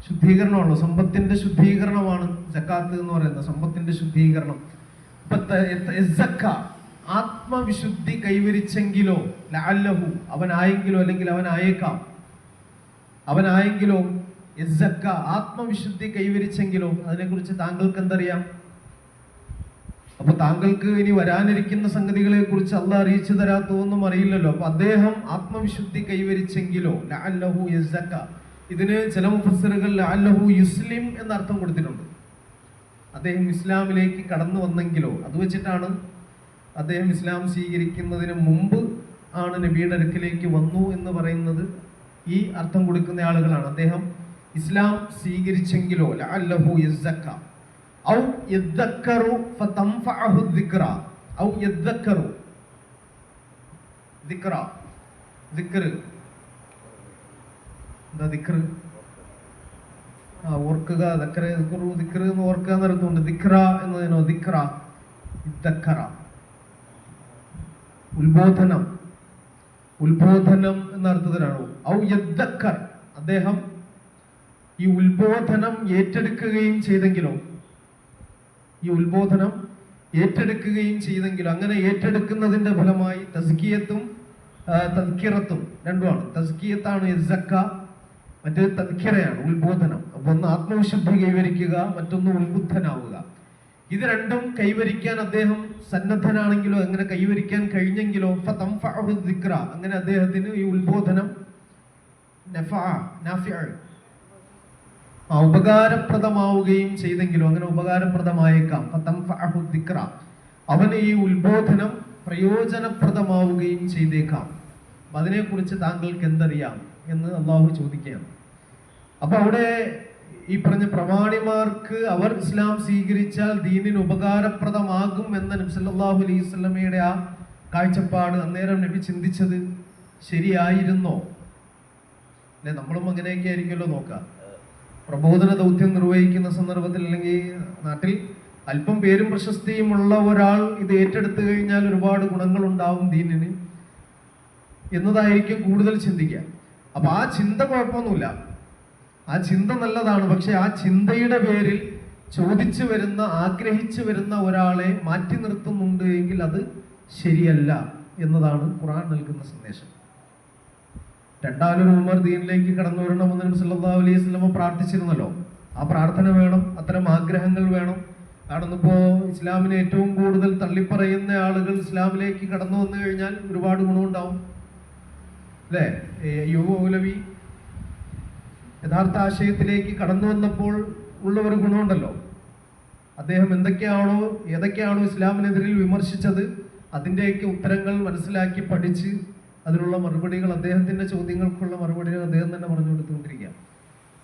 ശുദ്ധീകരണമാണല്ലോ, സമ്പത്തിന്റെ ശുദ്ധീകരണമാണ് സക്കാത്ത് എന്ന് പറയുന്നത്. സമ്പത്തിന്റെ ശുദ്ധീകരണം. ആത്മവിശുദ്ധി കൈവരിച്ചെങ്കിലോ, ലഅല്ലഹു അവനായെങ്കിലോ, അല്ലെങ്കിൽ അവനായെങ്കിലോ, ആത്മവിശുദ്ധി കൈവരിച്ചെങ്കിലോ, അതിനെക്കുറിച്ച് താങ്കൾക്ക് എന്തറിയാം. അപ്പൊ താങ്കൾക്ക് ഇനി വരാനിരിക്കുന്ന സംഗതികളെ കുറിച്ച് അള്ളാഹ് അറിയിച്ചു തരാത്തതൊന്നും അറിയില്ലല്ലോ. അപ്പൊ അദ്ദേഹം ആത്മവിശുദ്ധി കൈവരിച്ചെങ്കിലോ, ലഅല്ലഹു യസ്സക്ക. ഇതിന് ചില മുഫസ്സിറുകൾ ലഅല്ലഹു യുസ്ലിം എന്ന അർത്ഥം കൊടുത്തിട്ടുണ്ട്. അദ്ദേഹം ഇസ്ലാമിലേക്ക് കടന്നു വന്നെങ്കിലോ, അത് വെച്ചിട്ടാണ് അദ്ദേഹം ഇസ്ലാം സ്വീകരിക്കുന്നതിന് മുമ്പ് ആണ് നബിയുടെ അടുക്കിലേക്ക് വന്നു എന്ന് പറയുന്നത്. ഈ അർത്ഥം കൊടുക്കുന്ന ആളുകളാണ്. അദ്ദേഹം ഇസ്ലാം സ്വീകരിച്ചെങ്കിലോ, ലഅല്ലഹു യസ്സക്ക ഔ യദ്ദക്കറു ഫതൻഫഅഹു ദിക്റ. ഔ യദ്ദക്കറു ദിക്റ, ദിക്ർ എന്താ ദിക്ർ? ഓർക്കുക. ദിക്ർ എന്ന് ഓർക്കുക എന്നർത്ഥമുണ്ട്. ദിക്റ എന്നതിനോ ദിക്റ, ഇദ്ദക്കറ ഉത്ബോധനം എന്ന അർത്ഥത്തിലാണോ. ഔ യദ്ദക്കർ, അദ്ദേഹം ഈ ഉത്ബോധനം ഏറ്റെടുക്കുകയും ചെയ്തെങ്കിലോ, അങ്ങനെ ഏറ്റെടുക്കുന്നതിന്റെ ഫലമായി തസ്കിയത്തും തദ്കിറത്തും രണ്ടുമാണ്. തസ്കിയത്താണ് യസ്സക്ക, മറ്റേത് തദ്കിറയാണ് ഉത്ബോധനം. അപ്പൊ ഒന്ന് ആത്മവിശുദ്ധി കൈവരിക്കുക, മറ്റൊന്ന് ഉത്ബുദ്ധനാവുക. ഇത് രണ്ടും കൈവരിക്കാൻ അദ്ദേഹം സന്നദ്ധനാണെങ്കിലോ, അങ്ങനെ കൈവരിക്കാൻ കഴിഞ്ഞെങ്കിലോ, ഫതൻഫഅഹു ദിക്റ, അങ്ങനെ അദ്ദേഹത്തിന് ഈ ഉത്ബോധനം ഉപകാരപ്രദമാവുകയും ചെയ്തെങ്കിലോ, അങ്ങനെ ഉപകാരപ്രദമായേക്കാം. ഫതൻഫഅഹു ദിക്റ, അവന് ഈ ഉത്ബോധനം പ്രയോജനപ്രദമാവുകയും ചെയ്തേക്കാം. അപ്പൊ അതിനെക്കുറിച്ച് താങ്കൾക്ക് എന്തറിയാം എന്ന് അള്ളാഹു ചോദിക്കുകയാണ്. അപ്പൊ അവിടെ ഈ പറഞ്ഞ പ്രമാണിമാർക്ക് അവർ ഇസ്ലാം സ്വീകരിച്ചാൽ ദീനിന് ഉപകാരപ്രദമാകും എന്ന നബി സല്ലല്ലാഹു അലൈഹി വസല്ലമയുടെ ആ കാഴ്ചപ്പാട് അന്നേരം നബി ചിന്തിച്ചത് ശരിയായിരുന്നോ? അല്ലെ, നമ്മളും അങ്ങനെയൊക്കെ ആയിരിക്കുമല്ലോ നോക്കുക. പ്രബോധന ദൗത്യം നിർവഹിക്കുന്ന സന്ദർഭത്തിൽ, അല്ലെങ്കിൽ നാട്ടിൽ അല്പം പേരും പ്രശസ്തിയുമുള്ള ഒരാൾ ഇത് ഏറ്റെടുത്തു കഴിഞ്ഞാൽ ഒരുപാട് ഗുണങ്ങൾ ഉണ്ടാവും ദീനിന് എന്നതായിരിക്കും കൂടുതൽ ചിന്തിക്കുക. അപ്പൊ ആ ചിന്ത കുഴപ്പമൊന്നുമില്ല, ആ ചിന്ത നല്ലതാണ്. പക്ഷെ ആ ചിന്തയുടെ പേരിൽ ചോദിച്ചു വരുന്ന, ആഗ്രഹിച്ചു വരുന്ന ഒരാളെ മാറ്റി നിർത്തുന്നുണ്ട് എങ്കിൽ അത് ശരിയല്ല എന്നതാണ് ഖുർആൻ നൽകുന്ന സന്ദേശം. രണ്ടാമതൊരു ഉമർ ദീനിലേക്ക് കടന്നു വരണമെന്ന് നബി സല്ലല്ലാഹു അലൈഹി വസല്ലം പ്രാർത്ഥിച്ചിരുന്നല്ലോ. ആ പ്രാർത്ഥന വേണം, അത്തരം ആഗ്രഹങ്ങൾ വേണം. കാരണം ഇപ്പോ ഇസ്ലാമിനെ ഏറ്റവും കൂടുതൽ തള്ളിപ്പറയുന്ന ആളുകൾ ഇസ്ലാമിലേക്ക് കടന്നു വന്നു കഴിഞ്ഞാൽ ഒരുപാട് ഗുണമുണ്ടാവും, അല്ലേ? അയ്യൂബ് മൗലവി യഥാർത്ഥ ആശയത്തിലേക്ക് കടന്നു വന്നപ്പോൾ ഉള്ള ഒരു ഗുണമുണ്ടല്ലോ. അദ്ദേഹം ഏതൊക്കെയാണോ ഇസ്ലാമിനെതിരിൽ വിമർശിച്ചത് അതിൻ്റെയൊക്കെ ഉത്തരങ്ങൾ മനസ്സിലാക്കി പഠിച്ച് അതിനുള്ള മറുപടികൾ, അദ്ദേഹത്തിന്റെ ചോദ്യങ്ങൾക്കുള്ള മറുപടികൾ അദ്ദേഹം തന്നെ പറഞ്ഞു കൊടുത്തുകൊണ്ടിരിക്കുക.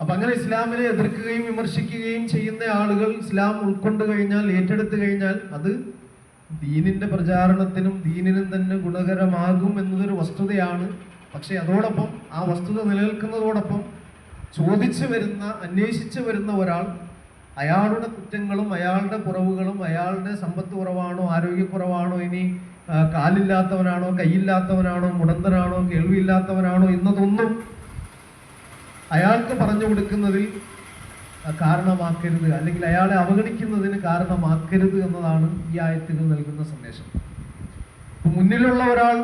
അപ്പൊ അങ്ങനെ ഇസ്ലാമിനെ എതിർക്കുകയും വിമർശിക്കുകയും ചെയ്യുന്ന ആളുകൾ ഇസ്ലാം ഉൾക്കൊണ്ടു കഴിഞ്ഞാൽ, ഏറ്റെടുത്തു കഴിഞ്ഞാൽ അത് ദീനിന്റെ പ്രചാരണത്തിനും ദീനിനും തന്നെ ഗുണകരമാകും എന്നതൊരു വസ്തുതയാണ്. പക്ഷെ അതോടൊപ്പം ആ വസ്തുത നിലനിൽക്കുന്നതോടൊപ്പം ചോദിച്ചു വരുന്ന, അന്വേഷിച്ചു വരുന്ന ഒരാൾ അയാളുടെ കുറ്റങ്ങളും അയാളുടെ കുറവുകളും, അയാളുടെ സമ്പത്ത് കുറവാണോ, ആരോഗ്യക്കുറവാണോ, ഇനി കാലില്ലാത്തവനാണോ, കൈയില്ലാത്തവനാണോ, മുടന്തനാണോ, കേൾവിയില്ലാത്തവനാണോ എന്നതൊന്നും അയാൾക്ക് പറഞ്ഞു കൊടുക്കുന്നതിൽ കാരണമാക്കരുത്, അല്ലെങ്കിൽ അയാളെ അവഗണിക്കുന്നതിന് കാരണമാക്കരുത് എന്നതാണ് ഈ ആയത്തുകൾ നൽകുന്ന സന്ദേശം. മുന്നിലുള്ള ഒരാൾ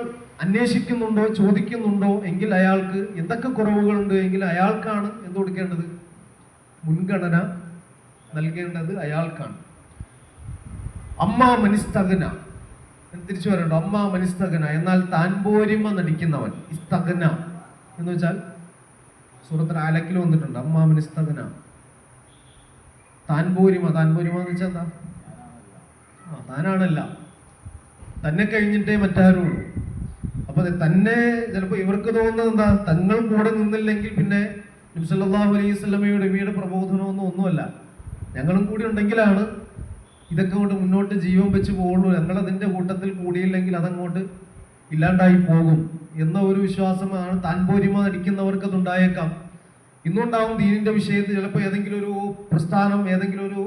അന്വേഷിക്കുന്നുണ്ടോ, ചോദിക്കുന്നുണ്ടോ എങ്കിൽ അയാൾക്ക് എന്തൊക്കെ കുറവുകളുണ്ട് എങ്കിൽ അയാൾക്കാണ് എന്ത് കൊടുക്കേണ്ടത്? മുൻഗണന നൽകേണ്ടത് അയാൾക്കാണ്. അമ്മാ മനിസ്തഗ്ന, തിരിച്ചു പറയണ്ടോ? അമ്മാ മനിസ്തഗ്ന എന്നാൽ താൻ പോരിമ നടിക്കുന്നവൻ. ഇസ്തഗ്ന എന്ന് വെച്ചാൽ സൂറത്തുൽ അലക്കിൽ വന്നിട്ടുണ്ട്. അമ്മാ മനിസ്തഗ്ന, താൻ പോരിമ. എന്ന് വെച്ചാൽ എന്താ? താനാണല്ല, തന്നെ കഴിഞ്ഞിട്ടേ മറ്റാരും ഉള്ളൂ. അപ്പൊ തന്നെ ചിലപ്പോൾ ഇവർക്ക് തോന്നുന്നത് എന്താ? തങ്ങൾ കൂടെ നിന്നില്ലെങ്കിൽ പിന്നെ നബി സല്ലല്ലാഹു അലൈഹി വസല്ലമയുടെ പ്രബോധനമൊന്നും ഒന്നുമല്ല, ഞങ്ങളും കൂടി ഉണ്ടെങ്കിലാണ് ഇതൊക്കെ കൊണ്ട് മുന്നോട്ട് ജീവൻ വെച്ച് പോകുള്ളൂ, ഞങ്ങളതിൻ്റെ കൂട്ടത്തിൽ കൂടിയില്ലെങ്കിൽ അതങ്ങോട്ട് ഇല്ലാണ്ടായി പോകും എന്ന ഒരു വിശ്വാസമാണ്. താൻ പോരിമ നടിക്കുന്നവർക്ക് അതുണ്ടായേക്കാം. ഇന്നുണ്ടാവും ദീനിന്റെ വിഷയത്തിൽ ചിലപ്പോൾ ഏതെങ്കിലും ഒരു പ്രസ്ഥാനം, ഏതെങ്കിലും ഒരു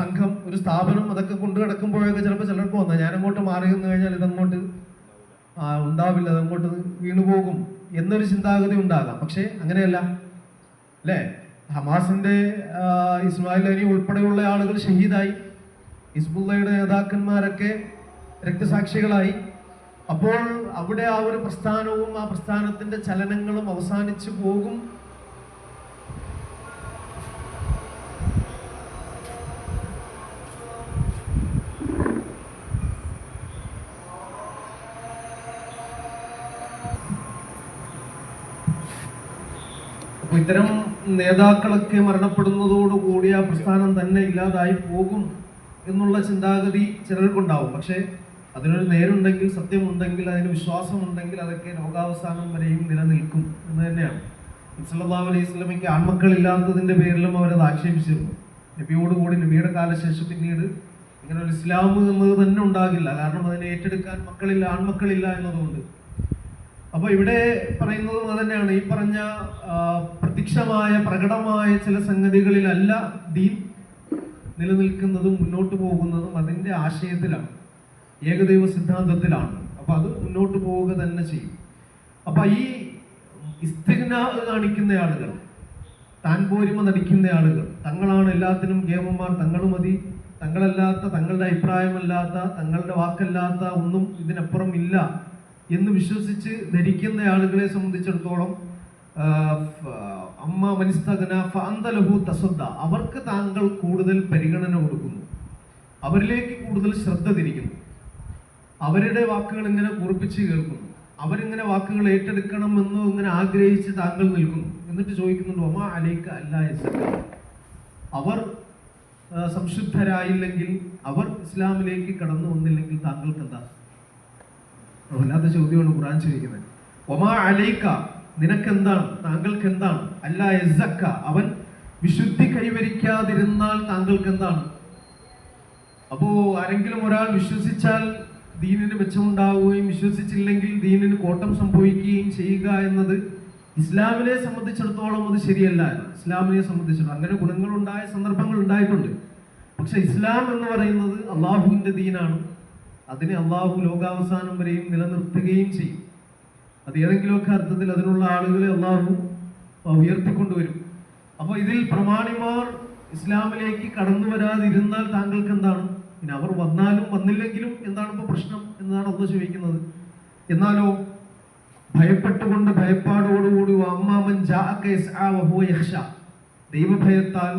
സംഘം, ഒരു സ്ഥാപനം അതൊക്കെ കൊണ്ടു കിടക്കുമ്പോഴൊക്കെ ചിലപ്പോൾ ചിലർക്ക് വന്നാൽ ഞാനങ്ങോട്ട് മാറി നിന്ന് കഴിഞ്ഞാൽ ഇതങ്ങോട്ട് ഉണ്ടാവില്ല, അതങ്ങോട്ട് വീണുപോകും എന്നൊരു ചിന്താഗതി ഉണ്ടാകാം. പക്ഷേ അങ്ങനെയല്ല അല്ലേ? ഹമാസിന്റെ ഇസ്മായിൽ അലി ഉൾപ്പെടെയുള്ള ആളുകൾ ഷഹീദായി, ഹിസ്ബുള്ളയുടെ നേതാക്കന്മാരൊക്കെ രക്തസാക്ഷികളായി. അപ്പോൾ അവിടെ ആ ഒരു പ്രസ്ഥാനവും ആ പ്രസ്ഥാനത്തിന്റെ ചലനങ്ങളും അവസാനിച്ചു പോകും. അപ്പൊ ഇത്തരം നേതാക്കളൊക്കെ മരണപ്പെടുന്നതോടുകൂടി ആ പ്രസ്ഥാനം തന്നെ ഇല്ലാതായി പോകും എന്നുള്ള ചിന്താഗതി ചിലർക്കുണ്ടാവും. പക്ഷേ അതിനൊരു നേരുണ്ടെങ്കിൽ, സത്യമുണ്ടെങ്കിൽ, അതിന് വിശ്വാസമുണ്ടെങ്കിൽ അതൊക്കെ ലോകാവസാനം വരെയും നിലനിൽക്കും എന്ന് തന്നെയാണ്. സല്ലല്ലാഹു അലൈഹി വസല്ലമയ്ക്ക് ആൺമക്കളില്ലാത്തതിന്റെ പേരിലും അവരത് ആക്ഷേപിച്ചിരുന്നു. നബിയോടുകൂടി, നബിയുടെ കാലശേഷം പിന്നീട് ഇങ്ങനെ ഒരു ഇസ്ലാം എന്നത് തന്നെ ഉണ്ടാകില്ല. കാരണം അതിനെ ഏറ്റെടുക്കാൻ മക്കളില്ല, ആൺമക്കളില്ല എന്നതുകൊണ്ട്. അപ്പൊ ഇവിടെ പറയുന്നതും അത് തന്നെയാണ്. ഈ പറഞ്ഞ പ്രത്യക്ഷമായ പ്രകടമായ ചില സംഗതികളിലല്ല ദീൻ നിലനിൽക്കുന്നതും മുന്നോട്ട് പോകുന്നതും അതിൻ്റെ ആശയത്തിലാണ്, ഏകദൈവ സിദ്ധാന്തത്തിലാണ്. അപ്പൊ അത് മുന്നോട്ട് പോവുക തന്നെ ചെയ്യും. അപ്പൊ ഈ ഇസ്തിഗ്നാ കാണിക്കുന്ന ആളുകൾ, താൻ പോരിമ നടിക്കുന്ന ആളുകൾ, തങ്ങളാണ് എല്ലാത്തിനും കേമന്മാർ, തങ്ങൾ മതി, തങ്ങളല്ലാത്ത, തങ്ങളുടെ അഭിപ്രായമല്ലാത്ത, തങ്ങളുടെ വാക്കല്ലാത്ത ഒന്നും ഇതിനപ്പുറം ഇല്ല എന്ന് വിശ്വസിച്ച് ധരിക്കുന്ന ആളുകളെ സംബന്ധിച്ചിടത്തോളം അമ്മ മനിസ്തഗ്ന ഫഅന്തലഹു തസദ്ദ, അവർക്ക് താങ്കൾ കൂടുതൽ പരിഗണന കൊടുക്കുന്നു, അവരിലേക്ക് കൂടുതൽ ശ്രദ്ധ തിരിക്കുന്നു, അവരുടെ വാക്കുകൾ ഇങ്ങനെ കുറിപ്പിച്ച് കേൾക്കുന്നു, അവരിങ്ങനെ വാക്കുകൾ ഏറ്റെടുക്കണം എന്ന് ഇങ്ങനെ ആഗ്രഹിച്ച് താങ്കൾ നിൽക്കുന്നു. എന്നിട്ട് ചോദിക്കുന്നുണ്ട് ഒമാ അലൈക അല്ലാ യസ്സക്ക, അവർ സംശുദ്ധരായില്ലെങ്കിൽ, അവർ ഇസ്ലാമിലേക്ക് കടന്നു വന്നില്ലെങ്കിൽ താങ്കൾക്ക് എന്താ? വല്ലാത്ത ചോദ്യമാണ് ഖുർആൻ ചോദിക്കുന്നത്. ഒമാ അലൈക, നിനക്കെന്താണ്, താങ്കൾക്ക് എന്താണ്? അല്ലാ യസ്സക്ക, അവൻ വിശുദ്ധി കൈവരിക്കാതിരുന്നാൽ താങ്കൾക്ക് എന്താണ്? അപ്പോ ആരെങ്കിലും ഒരാൾ വിശ്വസിച്ചാൽ ദീനിന് മെച്ചമുണ്ടാവുകയും വിശ്വസിച്ചില്ലെങ്കിൽ ദീനിന് കോട്ടം സംഭവിക്കുകയും ചെയ്യുക എന്നത് ഇസ്ലാമിനെ സംബന്ധിച്ചിടത്തോളം അത് ശരിയല്ല. ഇസ്ലാമിനെ സംബന്ധിച്ചിടത്തോളം അങ്ങനെ ഗുണങ്ങളുണ്ടായ സന്ദർഭങ്ങൾ ഉണ്ടായിട്ടുണ്ട്. പക്ഷെ ഇസ്ലാം എന്ന് പറയുന്നത് അള്ളാഹുവിന്റെ ദീനാണ്. അതിനെ അള്ളാഹു ലോകാവസാനം വരെയും നിലനിർത്തുകയും ചെയ്യും. അത് ഏതെങ്കിലുമൊക്കെ അർത്ഥത്തിൽ അതിനുള്ള ആളുകളെ അള്ളാഹു ഉയർത്തിക്കൊണ്ടുവരും. അപ്പൊ ഇതിൽ പ്രമാണിമാർ ഇസ്ലാമിലേക്ക് കടന്നു വരാതിരുന്നാൽ താങ്കൾക്ക് എന്താണ്? പിന്നെ അവർ വന്നാലും വന്നില്ലെങ്കിലും എന്താണ് ഇപ്പൊ പ്രശ്നം എന്നാണ് അള്ളാഹു ചോദിക്കുന്നത്. എന്നാലോ ഭയപ്പെട്ടുകൊണ്ട്, ഭയപ്പാടോടുകൂടി ദൈവഭയത്താൽ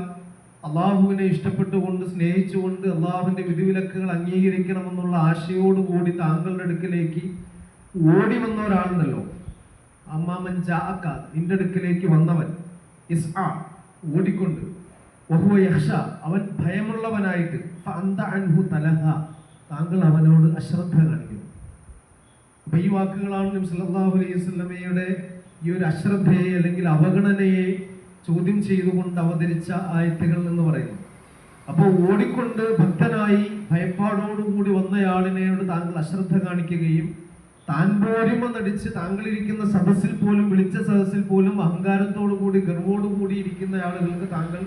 അള്ളാഹുവിനെ ഇഷ്ടപ്പെട്ടുകൊണ്ട്, സ്നേഹിച്ചുകൊണ്ട്, അള്ളാഹുവിന്റെ വിധിവിലക്കുകൾ അംഗീകരിക്കണമെന്നുള്ള ആശയോടുകൂടി താങ്കളുടെ അടുക്കിലേക്ക് ഓടി വന്ന ഒരാളുണ്ടല്ലോ, അമ്മാമൻ ജാഅക, നിന്റെ അടുക്കിലേക്ക് വന്നവൻ, ഇസ്ആ ഓടിക്കൊണ്ട്, വഹുവ യഖ്ശ, അവൻ ഭയമുള്ളവനായിട്ട്, ഫഅന്ത അൻഹു തലഹ, താങ്കൾ അവനോട് അശ്രദ്ധ കാണിക്കുന്നു. അപ്പൊ ഈ വാക്കുകളാണ് നബി സല്ലല്ലാഹു അലൈഹി വസല്ലമയുടെ ഈ ഒരു അശ്രദ്ധയെ അല്ലെങ്കിൽ അവഗണനയെ ചോദ്യം ചെയ്തുകൊണ്ട് അവതരിച്ച ആയത്തുകൾ എന്ന് പറയുന്നത്. അപ്പോൾ ഓടിക്കൊണ്ട് ഭക്തനായി ഭയപ്പാടോടുകൂടി വന്നയാളിനെയോട് താങ്കൾ അശ്രദ്ധ കാണിക്കുകയും താൻ പോരിമ നടിച്ച് താങ്കളിരിക്കുന്ന സദസ്സിൽ പോലും, വിളിച്ച സദസ്സിൽ പോലും അഹങ്കാരത്തോടു കൂടി, ഗർവോടുകൂടി ഇരിക്കുന്ന ആളുകൾക്ക് താങ്കൾ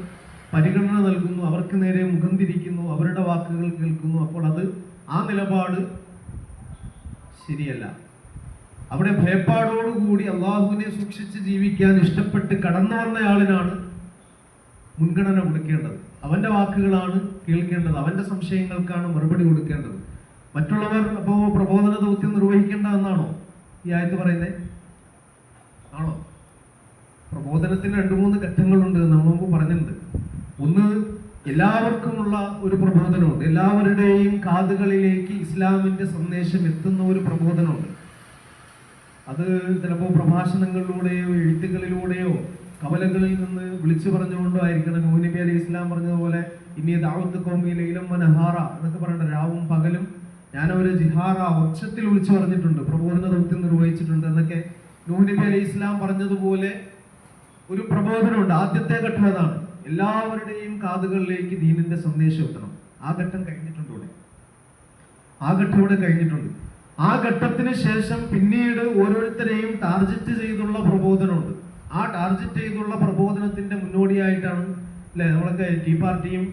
പരിഗണന നൽകുന്നു, അവർക്ക് നേരെ മുഖം തിരിക്കുന്നു, അവരുടെ വാക്കുകൾ കേൾക്കുന്നു. അപ്പോൾ അത്, ആ നിലപാട് ശരിയല്ല. അവിടെ ഭയപ്പാടോടുകൂടി അള്ളാഹുവിനെ സൂക്ഷിച്ച് ജീവിക്കാൻ ഇഷ്ടപ്പെട്ട് കടന്നു വന്നയാളിനാണ് മുൻഗണന കൊടുക്കേണ്ടത്. അവൻ്റെ വാക്കുകളാണ് കേൾക്കേണ്ടത്, അവൻ്റെ സംശയങ്ങൾക്കാണ് മറുപടി കൊടുക്കേണ്ടത്. മറ്റുള്ളവർ അപ്പോൾ പ്രബോധന ദൗത്യം നിർവഹിക്കേണ്ട എന്നാണോ ഈ ആയത്ത് പറയുന്നത്? ആണോ? പ്രബോധനത്തിന് 2-3 ഘട്ടങ്ങളുണ്ട് നമ്മൾ മുമ്പ് പറഞ്ഞിട്ടുണ്ട്. ഒന്ന്, എല്ലാവർക്കുമുള്ള ഒരു പ്രബോധനമുണ്ട്. എല്ലാവരുടെയും കാതുകളിലേക്ക് ഇസ്ലാമിൻ്റെ സന്ദേശം എത്തുന്ന ഒരു പ്രബോധനമുണ്ട്. അത് ചിലപ്പോൾ പ്രഭാഷണങ്ങളിലൂടെയോ എഴുത്തുകളിലൂടെയോ കവലകളിൽ നിന്ന് വിളിച്ചു പറഞ്ഞുകൊണ്ടോ ആയിരിക്കണം. നൂഹ് നബി അലൈഹി ഇസ്ലാം പറഞ്ഞതുപോലെ ഇനി ദഅവത്ത് ഖൗമി ലൈലൻ വനഹാറ എന്നൊക്കെ പറയണ്ട, രാവും പകലും ഞാൻ അവരെ ജിഹാറ ഉച്ചത്തിൽ വിളിച്ചു പറഞ്ഞിട്ടുണ്ട്, പ്രബോധന ദൗത്യം നിർവഹിച്ചിട്ടുണ്ട് എന്നൊക്കെ നൂഹ് നബി അലൈഹി ഇസ്ലാം പറഞ്ഞതുപോലെ ഒരു പ്രബോധനമുണ്ട്. ആദ്യത്തെ ഘട്ടം അതാണ്, എല്ലാവരുടെയും കാതുകളിലേക്ക് ദീനിന്റെ സന്ദേശം എത്തണം. ആ ഘട്ടം കഴിഞ്ഞിട്ടുണ്ട് ഇവിടെ, ആ ഘട്ടം ഇവിടെ കഴിഞ്ഞിട്ടുണ്ട്. ആ ഘട്ടത്തിന് ശേഷം പിന്നീട് ഓരോരുത്തരെയും ടാർഗറ്റ് ചെയ്തുള്ള പ്രബോധനമുണ്ട്. ആ ടാർഗറ്റ് ചെയ്തുള്ള പ്രബോധനത്തിന്റെ മുന്നോടിയായിട്ടാണ് അല്ലെ നമ്മളൊക്കെ ടീ പാർട്ടിയും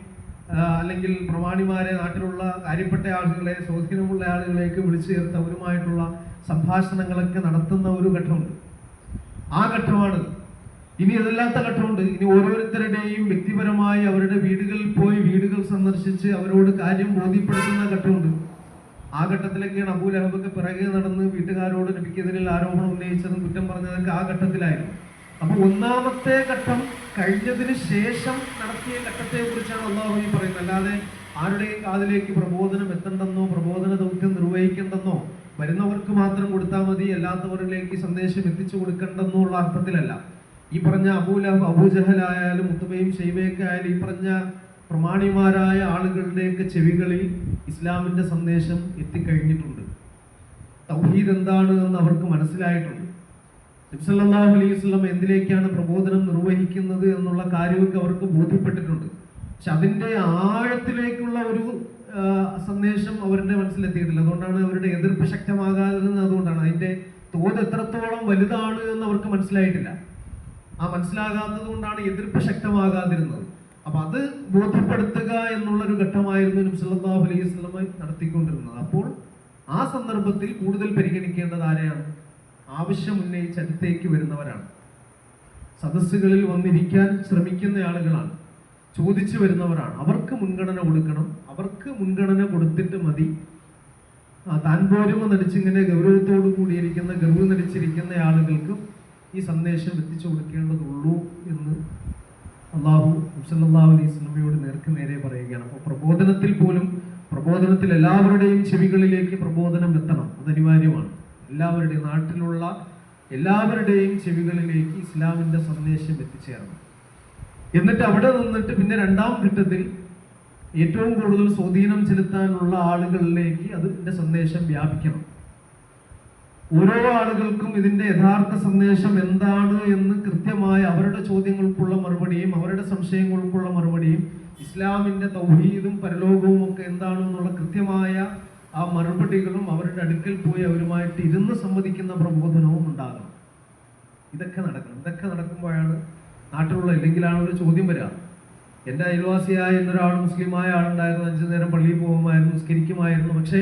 അല്ലെങ്കിൽ പ്രമാണിമാരെ, നാട്ടിലുള്ള കാര്യപ്പെട്ട ആളുകളെ, സ്വാധീനമുള്ള ആളുകളേക്ക് വിളിച്ചു ചേർത്ത് അവരുമായിട്ടുള്ള സംഭാഷണങ്ങളൊക്കെ നടത്തുന്ന ഒരു ഘട്ടമുണ്ട്. ആ ഘട്ടമാണ്. ഇനി അതല്ലാത്ത ഘട്ടമുണ്ട്. ഇനി ഓരോരുത്തരുടെയും വ്യക്തിപരമായി അവരുടെ വീടുകളിൽ പോയി വീടുകൾ സന്ദർശിച്ച് അവരോട് കാര്യം ബോധ്യപ്പെടുത്തുന്ന ഘട്ടമുണ്ട്. ആ ഘട്ടത്തിലൊക്കെയാണ് അബൂ ലഹബൊക്കെ പിറകെ നടന്ന് വീട്ടുകാരോട് നബിക്കെതിരിൽ ആരോപണം ഉന്നയിച്ചതും കുറ്റം പറഞ്ഞതൊക്കെ ആ ഘട്ടത്തിലായിരുന്നു. അപ്പൊ ഒന്നാമത്തെ ഘട്ടം കഴിഞ്ഞതിന് ശേഷം നടത്തിയ ഘട്ടത്തെ കുറിച്ചാണ് അല്ലാഹു ഈ പറയുന്നത്. അല്ലാതെ ആരുടെയും കാതിലേക്ക് പ്രബോധനം എത്തണ്ടെന്നോ പ്രബോധന ദൗത്യം നിർവഹിക്കേണ്ടെന്നോ വരുന്നവർക്ക് മാത്രം കൊടുത്താൽ മതി, അല്ലാത്തവരിലേക്ക് സന്ദേശം എത്തിച്ചു കൊടുക്കണ്ടെന്നോ ഉള്ള അർത്ഥത്തിലല്ല. ഈ പറഞ്ഞ അബൂജഹലായാലും മുത്തുബയും ഷൈബയൊക്കെ ആയാലും ഈ പറഞ്ഞ പ്രമാണിമാരായ ആളുകളുടെയൊക്കെ ചെവികളിൽ ഇസ്ലാമിന്റെ സന്ദേശം എത്തിക്കഴിഞ്ഞിട്ടുണ്ട്. തൗഹീദ് എന്താണ് എന്ന് അവർക്ക് മനസ്സിലായിട്ടുണ്ട്. നബി സല്ലല്ലാഹു അലൈഹി വസല്ലം എന്തിലേക്കാണ് പ്രബോധനം നിർവഹിക്കുന്നത് എന്നുള്ള കാര്യമൊക്കെ അവർക്ക് ബോധ്യപ്പെട്ടിട്ടുണ്ട്. പക്ഷെ അതിന്റെ ആഴത്തിലേക്കുള്ള ഒരു സന്ദേശം അവരുടെ മനസ്സിലെത്തിയിട്ടില്ല. അതുകൊണ്ടാണ് അവരുടെ എതിർപ്പ് ശക്തമാകാതിരുന്നത്. അതുകൊണ്ടാണ് അതിന്റെ തോത് എത്രത്തോളം വലുതാണ് എന്ന് അവർക്ക് മനസ്സിലായിട്ടില്ല. ആ മനസ്സിലാകാത്തത് കൊണ്ടാണ് എതിർപ്പ് ശക്തമാകാതിരുന്നത്. അപ്പൊ അത് ബോധ്യപ്പെടുത്തുക എന്നുള്ളൊരു ഘട്ടമായിരുന്നു നബി സല്ലല്ലാഹു അലൈഹി വസല്ലം നടത്തിക്കൊണ്ടിരുന്നത്. അപ്പോൾ ആ സന്ദർഭത്തിൽ കൂടുതൽ പരിഗണിക്കേണ്ടത് ആരെയാണ്? ആവശ്യം ഉന്നയിച്ച് അടുത്തേക്ക് വരുന്നവരാണ്, സദസ്സുകളിൽ വന്നിരിക്കാൻ ശ്രമിക്കുന്ന ആളുകളാണ്, ചോദിച്ചു വരുന്നവരാണ്. അവർക്ക് മുൻഗണന കൊടുക്കണം. അവർക്ക് മുൻഗണന കൊടുത്തിട്ട് മതി താൻ പോരുമ നടിച്ചിങ്ങനെ ഗൗരവത്തോടു കൂടിയിരിക്കുന്ന, ഗർവ് നടിച്ചിരിക്കുന്ന ആളുകൾക്ക് ഈ സന്ദേശം എത്തിച്ചു കൊടുക്കേണ്ടതുള്ളൂ എന്ന് അല്ലാഹു സല്ലല്ലാഹു അലൈഹി വസല്ലമയോട് നേർക്ക് നേരെ പറയുകയാണ്. അപ്പോൾ പ്രബോധനത്തിൽ പോലും, പ്രബോധനത്തിൽ എല്ലാവരുടെയും ചെവികളിലേക്ക് പ്രബോധനം എത്തണം, അത് അനിവാര്യമാണ്. എല്ലാവരുടെയും, നാട്ടിലുള്ള എല്ലാവരുടെയും ചെവികളിലേക്ക് ഇസ്ലാമിന്റെ സന്ദേശം എത്തിച്ചേരണം. എന്നിട്ട് അവിടെ നിന്നിട്ട് പിന്നെ രണ്ടാം ഘട്ടത്തിൽ ഏറ്റവും കൂടുതൽ സ്വാധീനം ചെലുത്താനുള്ള ആളുകളിലേക്ക് അതിന്റെ സന്ദേശം വ്യാപിക്കണം. ഓരോ ആളുകൾക്കും ഇതിന്റെ യഥാർത്ഥ സന്ദേശം എന്താണ് എന്ന് കൃത്യമായ അവരുടെ ചോദ്യങ്ങൾക്കുള്ള മറുപടിയും അവരുടെ സംശയങ്ങൾക്കുള്ള മറുപടിയും ഇസ്ലാമിന്റെ തൗഹീദും പരലോകവും ഒക്കെ എന്താണെന്നുള്ള കൃത്യമായ ആ മറുപടികളും അവരുടെ അടുക്കൽ പോയി അവരുമായിട്ട് ഇരുന്ന് സംവദിക്കുന്ന പ്രബോധനവും ഉണ്ടാകണം. ഇതൊക്കെ നടക്കണം. ഇതൊക്കെ നടക്കുമ്പോഴാണ് നാട്ടിലുള്ള, ഇല്ലെങ്കിലാണ് ഒരു ചോദ്യം വരിക. എൻ്റെ അയൽവാസിയായ എന്നൊരാൾ മുസ്ലിമായ ആളുണ്ടായിരുന്നു, 5 നേരം പള്ളിയിൽ പോകുമായിരുന്നു, നിസ്കരിക്കുമായിരുന്നു, പക്ഷേ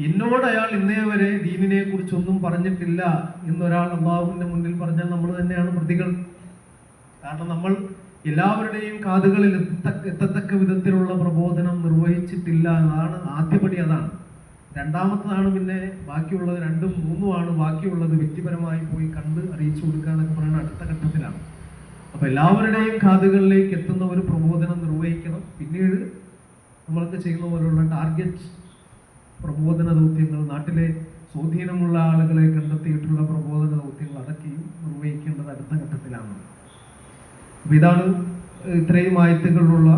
എന്നോട് അയാൾ ഇന്നേ വരെ ദീനിനെ കുറിച്ചൊന്നും പറഞ്ഞിട്ടില്ല എന്നൊരാൾ അള്ളാഹുവിന്റെ മുന്നിൽ പറഞ്ഞാൽ നമ്മൾ തന്നെയാണ് പ്രതികൾ. കാരണം നമ്മൾ എല്ലാവരുടെയും കാതുകളിൽ എത്തത്തക്ക വിധത്തിലുള്ള പ്രബോധനം നിർവഹിച്ചിട്ടില്ല എന്നതാണ് ആദ്യപടി. അതാണ്. രണ്ടാമത്തതാണ് പിന്നെ ബാക്കിയുള്ളത്, 2ഉം 3ഉമാണ് ബാക്കിയുള്ളത്. വ്യക്തിപരമായി പോയി കണ്ട് അറിയിച്ചു കൊടുക്കുക എന്നൊക്കെ പറയുന്ന അടുത്ത ഘട്ടത്തിലാണ്. അപ്പൊ എല്ലാവരുടെയും കാതുകളിലേക്ക് എത്തുന്ന ഒരു പ്രബോധനം നിർവഹിക്കണം. പിന്നീട് നമ്മളൊക്കെ ചെയ്യുന്ന പോലുള്ള ടാർഗറ്റ് പ്രബോധന ദൗത്യങ്ങൾ, നാട്ടിലെ സ്വാധീനമുള്ള ആളുകളെ കണ്ടെത്തിയിട്ടുള്ള പ്രബോധന ദൗത്യങ്ങൾ, അതൊക്കെയും നിർവഹിക്കേണ്ടത് അടുത്ത ഘട്ടത്തിലാണ്. അപ്പൊ ഇതാണ് ഇത്രയും ആയത്തുകളിലുള്ള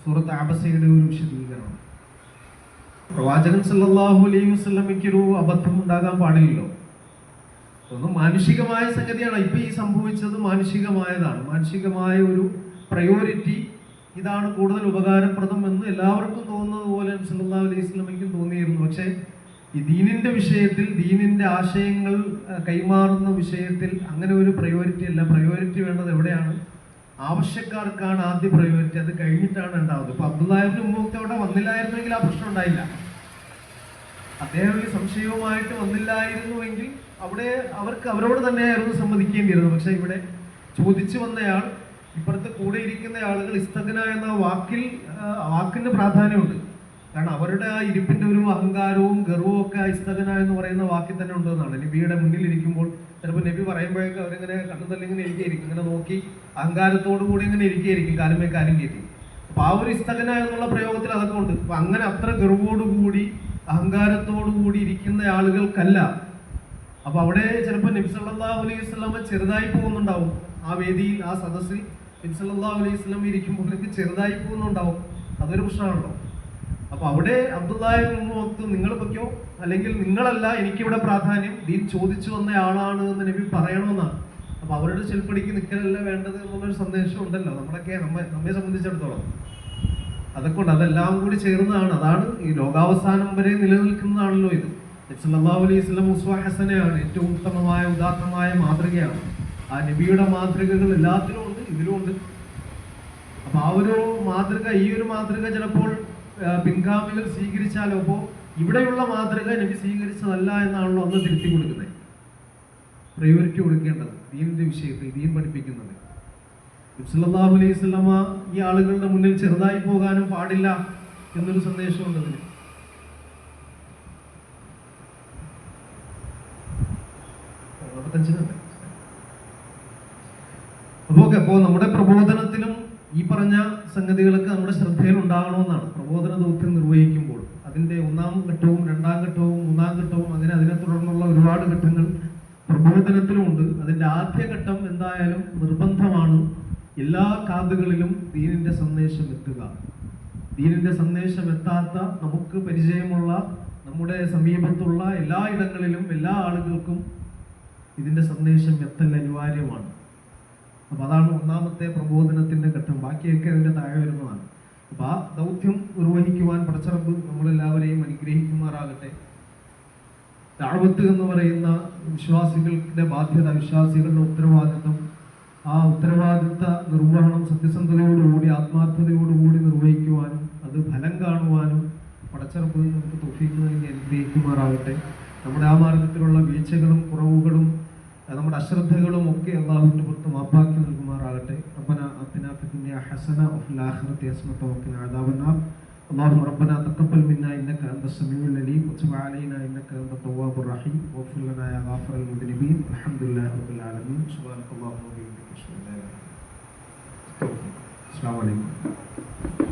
സൂറത്ത് അബസയുടെ ഒരു വിശദീകരണം. പ്രവാചകൻ സല്ലല്ലാഹു അലൈഹി വസല്ലമയ്ക്ക് ഒരു അബദ്ധം ഉണ്ടാകാൻ പാടില്ലല്ലോ. ഒന്ന് മാനുഷികമായ സംഗതിയാണ്. ഇപ്പൊ ഈ സംഭവിച്ചത് മാനുഷികമായതാണ്. മാനുഷികമായ ഒരു പ്രയോറിറ്റി ഇതാണ് കൂടുതൽ ഉപകാരപ്രദം എന്ന് എല്ലാവർക്കും തോന്നുന്നത് പോലെ സല്ലല്ലാഹു അലൈഹി വസല്ലമയ്ക്കും തോന്നിയിരുന്നു. പക്ഷേ ഈ ദീനിന്റെ വിഷയത്തിൽ, ദീനിന്റെ ആശയങ്ങൾ കൈമാറുന്ന വിഷയത്തിൽ അങ്ങനെ ഒരു പ്രയോറിറ്റി അല്ല. പ്രയോറിറ്റി വേണ്ടത് എവിടെയാണ്? ആവശ്യക്കാർക്കാണ് ആദ്യ പ്രയോറിറ്റി. അത് കഴിഞ്ഞിട്ടാണ് ഉണ്ടാവുന്നത്. ഇപ്പൊ അബ്ദുല്ലാഹി ഇബ്നു ഉമ്മൂക്ക് അവിടെ വന്നില്ലായിരുന്നെങ്കിൽ ആ പ്രശ്നം ഉണ്ടായില്ല. അദ്ദേഹം ഈ സംശയവുമായിട്ട് വന്നില്ലായിരുന്നുവെങ്കിൽ അവിടെ അവർക്ക് അവരോട് തന്നെയായിരുന്നു സമ്മതിക്കേണ്ടിയിരുന്നത്. പക്ഷെ ഇവിടെ ചോദിച്ചു വന്നയാൾ ഇപ്പുറത്ത് കൂടെ ഇരിക്കുന്ന ആളുകൾ ഇസ്തഗ്ന എന്ന വാക്കിന് പ്രാധാന്യമുണ്ട്. കാരണം അവരുടെ ആ ഇരിപ്പിന്റെ ഒരു അഹങ്കാരവും ഗർവവും ഒക്കെ ഇസ്തഗ്ന എന്ന് പറയുന്ന വാക്കിൽ തന്നെ ഉണ്ടെന്നാണ്. നബിയുടെ മുന്നിൽ ഇരിക്കുമ്പോൾ ചിലപ്പോൾ നബി പറയുമ്പോഴേക്കും അവരിങ്ങനെ കണ്ണുതള്ളി ഇങ്ങനെ ഇരിക്കുകയായിരിക്കും, ഇങ്ങനെ നോക്കി അഹങ്കാരത്തോടു കൂടി ഇങ്ങനെ ഇരിക്കുകയായിരിക്കും, കാലുമേ കാലും കയറ്റി. അപ്പൊ ആ ഒരു ഇസ്തഗ്ന എന്നുള്ള പ്രയോഗത്തിൽ അതൊക്കെ ഉണ്ട്. അപ്പൊ അങ്ങനെ അത്ര ഗർവോടുകൂടി അഹങ്കാരത്തോടുകൂടി ഇരിക്കുന്ന ആളുകൾക്കല്ല. അപ്പൊ അവിടെ ചിലപ്പോൾ നബി സല്ലല്ലാഹു അലൈഹി വസല്ലം ചെറുതായി പോകുന്നുണ്ടാവും. ആ വേദിയിൽ, ആ സദസ്സിൽ നബി സല്ലല്ലാഹു അലൈഹി വസല്ലം ഇരിക്കുമ്പോൾ ചെറുതായി പോകുന്നുണ്ടാവും. അതൊരു പ്രശ്നമാണല്ലോ. അപ്പൊ അവിടെ അബ്ദുല്ലാഹി ഇബ്നു മക്തൂം നിങ്ങൾ പൊയ്ക്കോ, അല്ലെങ്കിൽ നിങ്ങളല്ല എനിക്കിവിടെ പ്രാധാന്യം, ദീൻ ചോദിച്ചു വന്ന ആളാണ് എന്ന് നബി പറയണമെന്നാണ്. അപ്പൊ അവരുടെ ചെൽപ്പടിക്ക് നിൽക്കലല്ല വേണ്ടത് എന്നുള്ളൊരു സന്ദേശം ഉണ്ടല്ലോ നമ്മെ സംബന്ധിച്ചിടത്തോളം. അതൊക്കെ അതെല്ലാം കൂടി ചേർന്നതാണ്. അതാണ് ഈ ലോകാവസാനം വരെ നിലനിൽക്കുന്നതാണല്ലോ ഇത്. നബി സല്ലല്ലാഹു അലൈഹി വസല്ലം ഉസ്വ ഹസനയാണ്, ഏറ്റവും ഉത്തമമായ ഉദാത്തമായ മാതൃകയാണ്. ആ നബിയുടെ മാതൃകകൾ എല്ലാത്തിലും ഉണ്ട്, ഇതിലും ഉണ്ട്. അപ്പൊ ആ ഒരു മാതൃക, ഈ ഒരു മാതൃക ചിലപ്പോൾ പിൻഗാമികൾ സ്വീകരിച്ചാലോ, അപ്പോൾ ഇവിടെയുള്ള മാതൃക നബി സ്വീകരിച്ചതല്ല എന്നാണല്ലോ അന്ന് തിരുത്തി കൊടുക്കുന്നത്. പ്രയോറിറ്റി കൊടുക്കേണ്ടത് ദീനിന്റെ വിഷയത്തിൽ, ദീൻ പഠിപ്പിക്കുന്നത്. നബി സല്ലല്ലാഹു അലൈഹി വസല്ലമ ഈ ആളുകളുടെ മുന്നിൽ ചെറുതായി പോകാനും പാടില്ല എന്നൊരു സന്ദേശമുണ്ട് അതിന്. അപ്പോൾ നമ്മുടെ പ്രബോധനത്തിലും ഈ പറഞ്ഞ സംഗതികളൊക്കെ നമ്മുടെ ശ്രദ്ധയിൽ ഉണ്ടാകണമെന്നാണ്. പ്രബോധന ദൗത്യം നിർവഹിക്കുമ്പോൾ അതിന്റെ 1-ാം ഘട്ടവും 2-ാം ഘട്ടവും 3-ാം ഘട്ടവും അങ്ങനെ അതിനെ തുടർന്നുള്ള ഒരുപാട് ഘട്ടങ്ങൾ പ്രബോധനത്തിലുമുണ്ട്. അതിന്റെ ആദ്യ ഘട്ടം എന്തായാലും നിർബന്ധമാണ്. എല്ലാ കാതുകളിലും ദീനിന്റെ സന്ദേശം എത്തുക. ദീനിന്റെ സന്ദേശം എത്താത്ത, നമുക്ക് പരിചയമുള്ള, നമ്മുടെ സമീപത്തുള്ള എല്ലാ ഇടങ്ങളിലും എല്ലാ ആളുകൾക്കും ഇതിന്റെ സന്ദേശം എത്തൽ അനിവാര്യമാണ്. അപ്പൊ അതാണ് 1-ാമത്തെ പ്രബോധനത്തിന്റെ ഘട്ടം. ബാക്കിയൊക്കെ അതിന്റെ താഴെ വരുന്നതാണ്. അപ്പൊ ആ ദൗത്യം നിർവഹിക്കുവാൻ പടച്ചറബ് നമ്മളെല്ലാവരെയും അനുഗ്രഹിക്കുമാറാകട്ടെ. ദഅവത്ത് എന്ന് പറയുന്ന വിശ്വാസികളുടെ ബാധ്യത, വിശ്വാസികളുടെ ഉത്തരവാദിത്വം, ആ ഉത്തരവാദിത്ത നിർവഹണം സത്യസന്ധതയോടുകൂടി ആത്മാർത്ഥതയോടുകൂടി നിർവഹിക്കുവാനും അത് ഫലം കാണുവാനും പടച്ചറബ് നമുക്ക് തൗഫീഖ് നൽകി അനുഗ്രഹിക്കുമാറാകട്ടെ. നമ്മുടെ ആ മാർഗത്തിലുള്ള വീഴ്ചകളും കുറവുകളും നമ്മുടെ അശ്രദ്ധകളും ഒക്കെ അല്ലാഹുവിന്റെ പുറത്ത് മാപ്പാക്കി നൽകുമാറാകട്ടെ. റബ്ബനാ ആതിനാ ഫിദ്ദുനിയ ഹസന വഫിൽ ആഖിറതി ഹസനത വഖിനാ അദാബന്നാർ. اللهم ربنا تقبل منا انك انت السميع العليم وتب علينا انك انت التواب الرحيم واغفر لنا يا غافر المذنبين. الحمد لله رب العالمين. سبحانك اللهم وبحمدك اشهد ان لا اله الا انت. السلام عليكم.